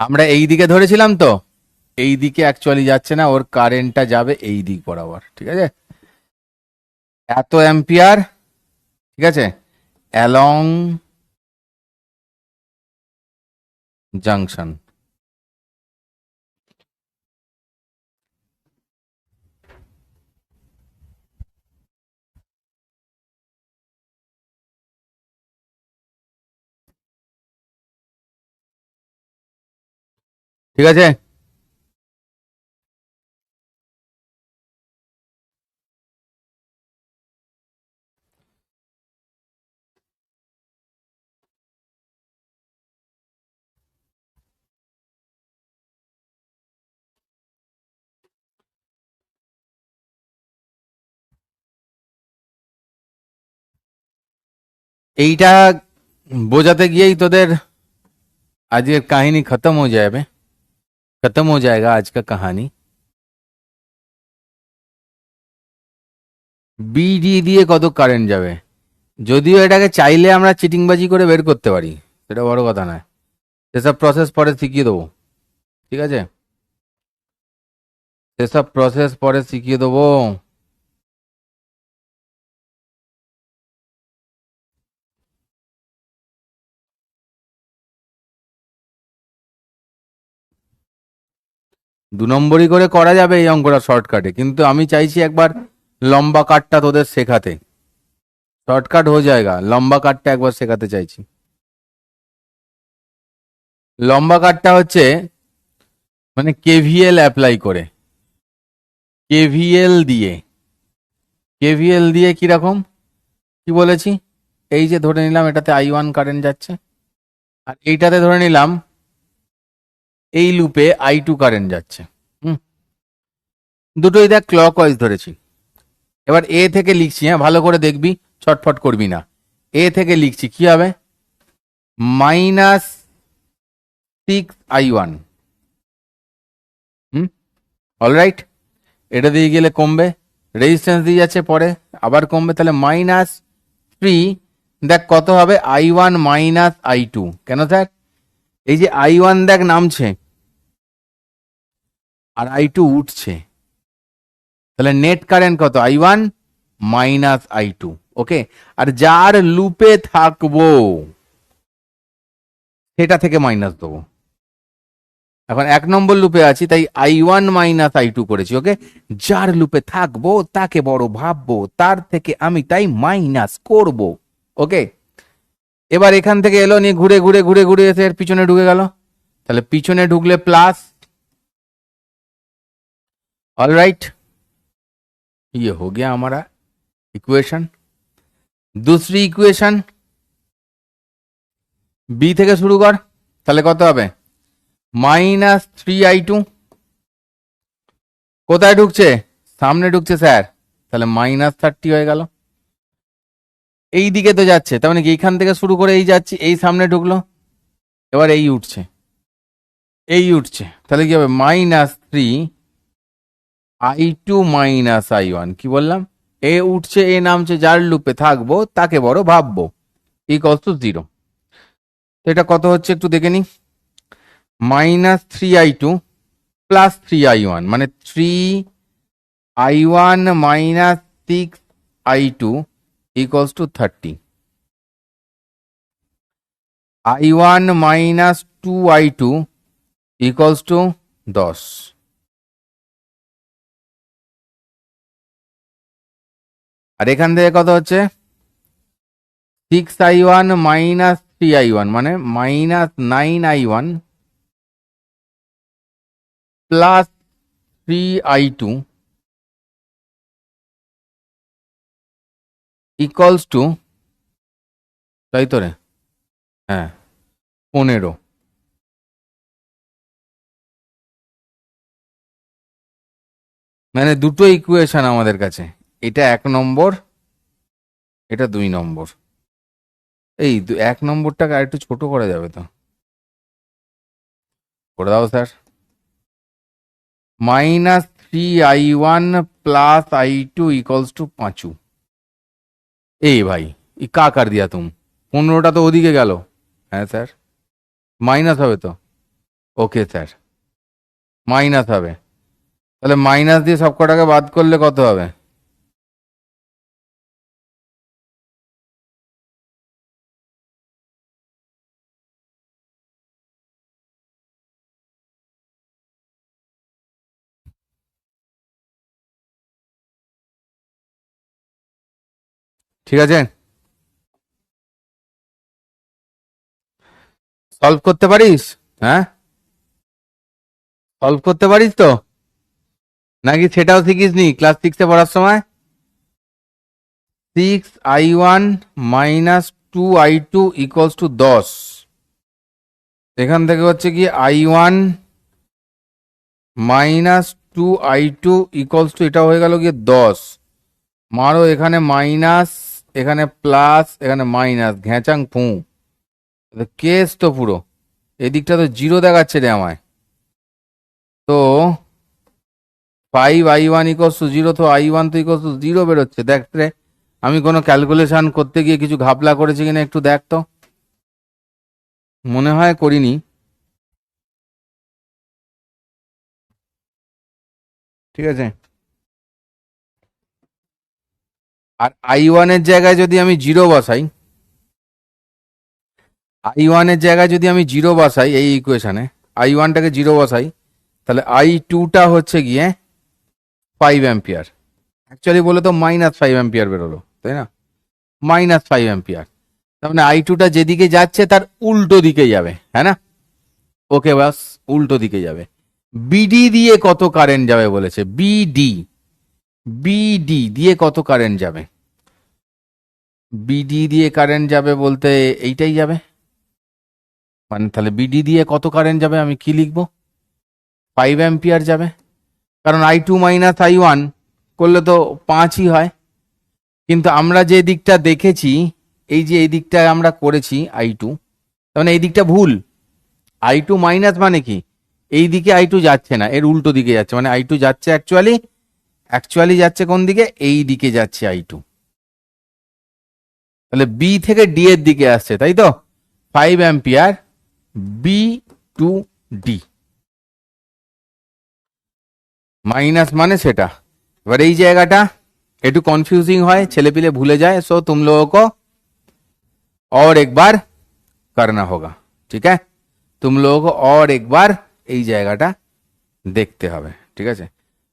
আমরা এই দিকে ধরেছিলাম তো, এই দিকে অ্যাকচুয়ালি যাচ্ছে না, ওর কারেন্টটা যাবে এই দিক বরাবর, ঠিক আছে? এত অ্যাম্পিয়ার, ঠিক আছে, অ্যালং জাংশন। ঠিক আছে, এইটা বোঝাতে গিয়েই তোদের আজকের কাহিনী খতম হয়ে যাবে, খতম হয়ে যায়গা আজ কা কাহানি। বিডি দিয়ে কত কারেন্ট যাবে, যদিও এটাকে চাইলে আমরা চিটিংবাজি করে বের করতে পারি, সেটা বড় কথা নয়, সেসব প্রসেস পরে শিখিয়ে দেবো, ঠিক আছে? সেসব প্রসেস পরে শিখিয়ে দেবো। 2 নম্বরই করে করা যাবে এই অঙ্কটা শর্টকাটে, কিন্তু আমি চাইছি একবার লম্বা কাটটা তোদের শেখাতে। শর্টকাট হয়ে যায়গা, লম্বা কাটটা একবার শেখাতে চাইছি। লম্বা কাটটা হচ্ছে মানে কেভিএল অ্যাপ্লাই করে, কেভিএল দিয়ে। কেভিএল দিয়ে কিরকম, কি বলেছি, এই যে ধরে নিলাম এটাতে I1 কারেন্ট যাচ্ছে, আর এইটাতে ধরে নিলাম এই লুপে I2 কারেন্ট যাচ্ছে। হুম, দুটোই দেখ ক্লক ওয়াইজ ধরেছি। এবার এ থেকে লিখছি, হ্যাঁ ভালো করে দেখবি, ছটফট করবি না। এ থেকে লিখছি কি হবে, -6I1। হুম, অলরাইট। এটা দিয়ে গেলে কমবে, রেজিস্ট্যান্স দিয়ে যাচ্ছে পরে, আবার কমবে, তাহলে -3। দেখ কত হবে, I1 -I2। কেন স্যার, এই যে I1 দেখ নামছে আর I2 উঠছে, তাহলে নেট কারেন্ট কত, I1 -I2। ওকে, আর যার লুপে থাকবো সেটা থেকে মাইনাস দেবো। এখন 1 নম্বর লুপে আছি, তাই I1 -I2 করেছি। ওকে, যার লুপে থাকবো তাকে বড় ভাববো, তার থেকে আমি তাই মাইনাস করব। ওকে, এবার এখান থেকে এলো, নিয়ে ঘুরে ঘুরে ঘুরে ঘুরে এসে এর পিছনে ঢুকে গেল, তাহলে পিছনে ঢুকলে প্লাস, ऑल राइट, ये हो गया हमारा इक्वेशन। दूसरी इक्वेशन বি থেকে শুরু কর, তাহলে কত হবে? -3i2 কোথায় ঢুকছে? সামনে ঢুকছে স্যার, তাহলে -30 হয়ে গেল। এই দিকে তো যাচ্ছে, তার মানে কি এইখান থেকে শুরু করে এই যাচ্ছি, এই সামনে ঢুকলো, এবার এই উঠছে, এই উঠছে, তাহলে কি হবে? -3i2 -i1, কি বললাম? এ উঠছে, এ নামছে, যার লুপে থাকবো তাকে বড় ভাববো, ইকুয়ালস টু 0। তো এটা কত হচ্ছে একটু দেখে নি। -3i2 +3i1, মানে 3i1 -6i2 equals to 30। i1 -2i2 equals to 10। আর এখান থেকে কত হচ্ছে? 6i1 -3i1, মানে -9i1 plus 3i2 equals to, তাই তো রে, হ্যাঁ, 15। মানে দুটো ইকুয়েশন আমাদের কাছে, এটা 1 নম্বর, এটা 2 নম্বর। এই 1 নম্বরটাকে আর একটু ছোট করা যাবে তো? করে দাও sir. -3i1 +i2 equals to 5। এই ভাই, ই কা কার দিয়া তুম? 15টা তো ওদিকে গেল। হ্যাঁ স্যার, মাইনাস হবে তো? ওকে স্যার, মাইনাস হবে। তাহলে মাইনাস দিয়ে সব কটাকে বাদ করলে কত হবে? ঠিক আছে, সলভ করতে পারিস? হ্যাঁ, সলভ করতে পারিস তো, নাকি সেটাও শিখিস নি ক্লাস 6-এ পড়ার সময়? 6i1 -2i2 equals to 10। এখান থেকে হচ্ছে কি i1 -2i2 ইকুয়ালস টু, এটা হয়ে গেল গিয়ে 10। মারো এখানে মাইনাস, এখানে প্লাস, এখানে মাইনাস, ঘ্যাচাং ফু, কেস তো পুরো। এদিকটা তো 0 দেখাচ্ছে রে আমায়। তো 5i1 ইকুয়ালস টু 0, তো i1 তো ইকুয়ালস টু 0 বেরোচ্ছে। দেখ রে, আমি কোনো ক্যালকুলেশন করতে গিয়ে কিছু ঘাপলা করেছি কিনা একটু দেখ তো। মনে হয় করিনি। ঠিক আছে, আর i1 এর জায়গায় যদি আমি 0 বসাই, i1 এর জায়গায় যদি আমি 0 বসাই এই ইকুয়েশনে, i1টাকে 0 বসাই, তাহলে i2টা হচ্ছে গিয়ে 5 অ্যাম্পিয়ার। অ্যাকচুয়ালি বলে তো -5 অ্যাম্পিয়ার বেরোলো, তাই না? -5 অ্যাম্পিয়ার, তার মানে i2টা যেদিকে যাচ্ছে তার উল্টো দিকে যাবে, হ্যাঁ না? ওকে, বাস উল্টো দিকে যাবে। বিডি দিয়ে কত কারেন্ট যাবে বলেছে? বিডি, বিডি দিয়ে কত কারেন্ট যাবে? বিডি দিয়ে কারেন্ট যাবে বলতে এইটাই যাবে, মানে তাহলে বিডি দিয়ে কত কারেন্ট যাবে? আমি কি লিখবো? 5 অ্যাম্পিয়ার যাবে, কারণ i2 i1 করলে তো 5ই হয়। কিন্তু আমরা যে দিকটা দেখেছি, এই যে এই দিকটা আমরা করেছি i2, তার মানে এই দিকটা ভুল। i2 মাইনাস মানে কি? এই দিকে i2 যাচ্ছে না, এর উল্টো দিকে যাচ্ছে, মানে i2 যাচ্ছে অ্যাকচুয়ালি যাচ্ছে কোন দিকে? এই দিকে যাচ্ছে i2। তাহলে বি থেকে ডি এর দিকে আসছে, তাই তো? 5 ampere B to D, minus মানে সেটা। এবার এই জায়গাটা একটু কনफ्यूजिंग হয়, ছেলেপিলে ভুলে যায়, সো तुम लोगों को और एक बार करना होगा, ठीक है? तुम लोगों को और एक बार এই জায়গাটা দেখতে হবে, ঠিক আছে?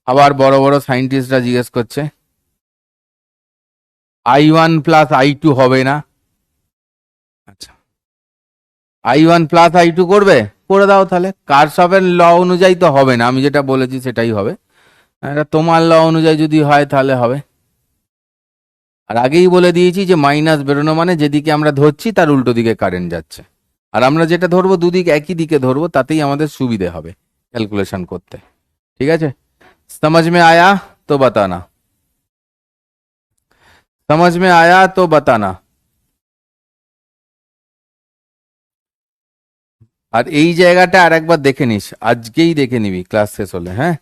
আবার বড় বড় সায়েন্টিস্টরা জিজ্ঞেস করছে i1 + i2 হবে না। আচ্ছা, i1 + i2 করবে, করে দাও তাহলে। কারশফের ল অনুযায়ী তো হবে না, আমি যেটা বলেছি সেটাই হবে। এটা তোমার ল অনুযায়ী যদি হয় তাহলে হবে। আর আগেই বলে দিয়েছি যে মাইনাস বেরোনো মানে যেদিকে আমরা ধরছি তার উল্টো দিকে কারেন্ট যাচ্ছে। আর আমরা যেটা ধরবো দুদিক একই দিকে ধরবো, তাতেই আমাদের সুবিধে হবে ক্যালকুলেশন করতে। ঠিক আছে, समझ में आया तो बताना, समझ में आया तो बताना। আর এই জায়গাটা আর একবার দেখে নিস, আজকেই দেখে নিবি ক্লাস শেষ হলে। হ্যাঁ,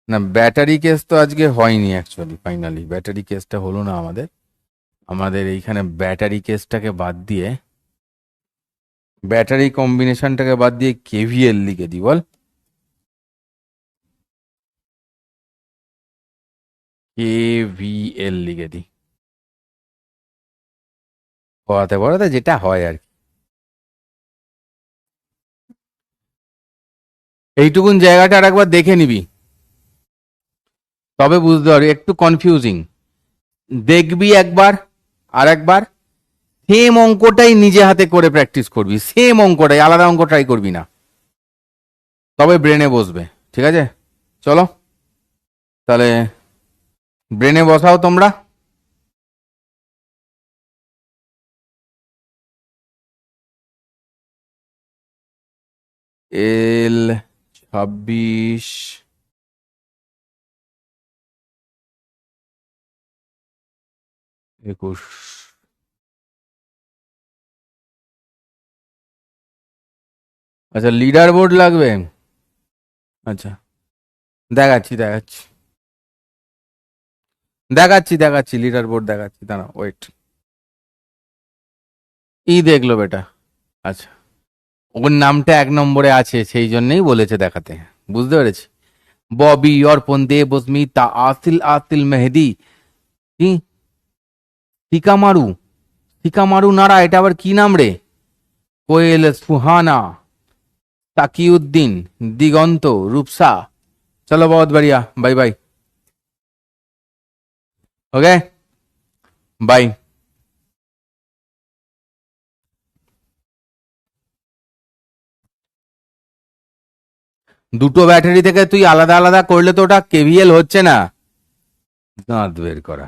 না ব্যাটারি কেস তো আজকে হয়নি, অ্যাকচুয়ালি ফাইনালি ব্যাটারি কেসটা হলো না আমাদের। আমাদের এইখানে ব্যাটারি কেসটাকে বাদ দিয়ে, ব্যাটারি কম্বিনেশনটাকে বাদ দিয়ে কেভিএল লিখে দি, বল কেভিএল লিখে দি, পড়াতে পড়াতে যেটা হয় আর কি। এইটুকুন জায়গাটা আর একবার দেখে নিবি, তবে বুঝতে পারবি। একটু কনফিউজিং, দেখবি একবার আর একবার, সেম অঙ্কটাই নিজে হাতে করে প্র্যাকটিস করবি, সেম অঙ্কটাই, আলাদা অঙ্ক ট্রাই করবি না, তবে ব্রেনে বসবে। ঠিক আছে, চলো তাহলে ব্রেনে বসাও তোমরা। এল 26, একুশ, আচ্ছা লিডার বোর্ড লাগবে। আচ্ছা দেখাচ্ছি দেখাচ্ছি দেখাচ্ছি দেখাচ্ছি লিডার বোর্ড দেখাচ্ছি, দাঁড়া ওয়েট। দেখলো বেটা। আচ্ছা, ওর নামটা 1 নম্বরে আছে সেই জন্যই বলেছে দেখাতে, বুঝতে পেরেছি। ববি অর্পণ দেব স্মিতা আসিল আসিল মেহেদি, কি টিকামারু, টিকামারু নাড়া, এটা আবার কি নাম রে? কোয়েল সুহানা, তাকিউদ্দিন, দিগন্ত, রূপসা। চলো বহুত বড়িয়া, বাই বাই। Okay, bye. দুটো ব্যাটারি থেকে তুই আলাদা আলাদা করলে তো ওটা কেভিএল হচ্ছে না, দাঁত বের করা।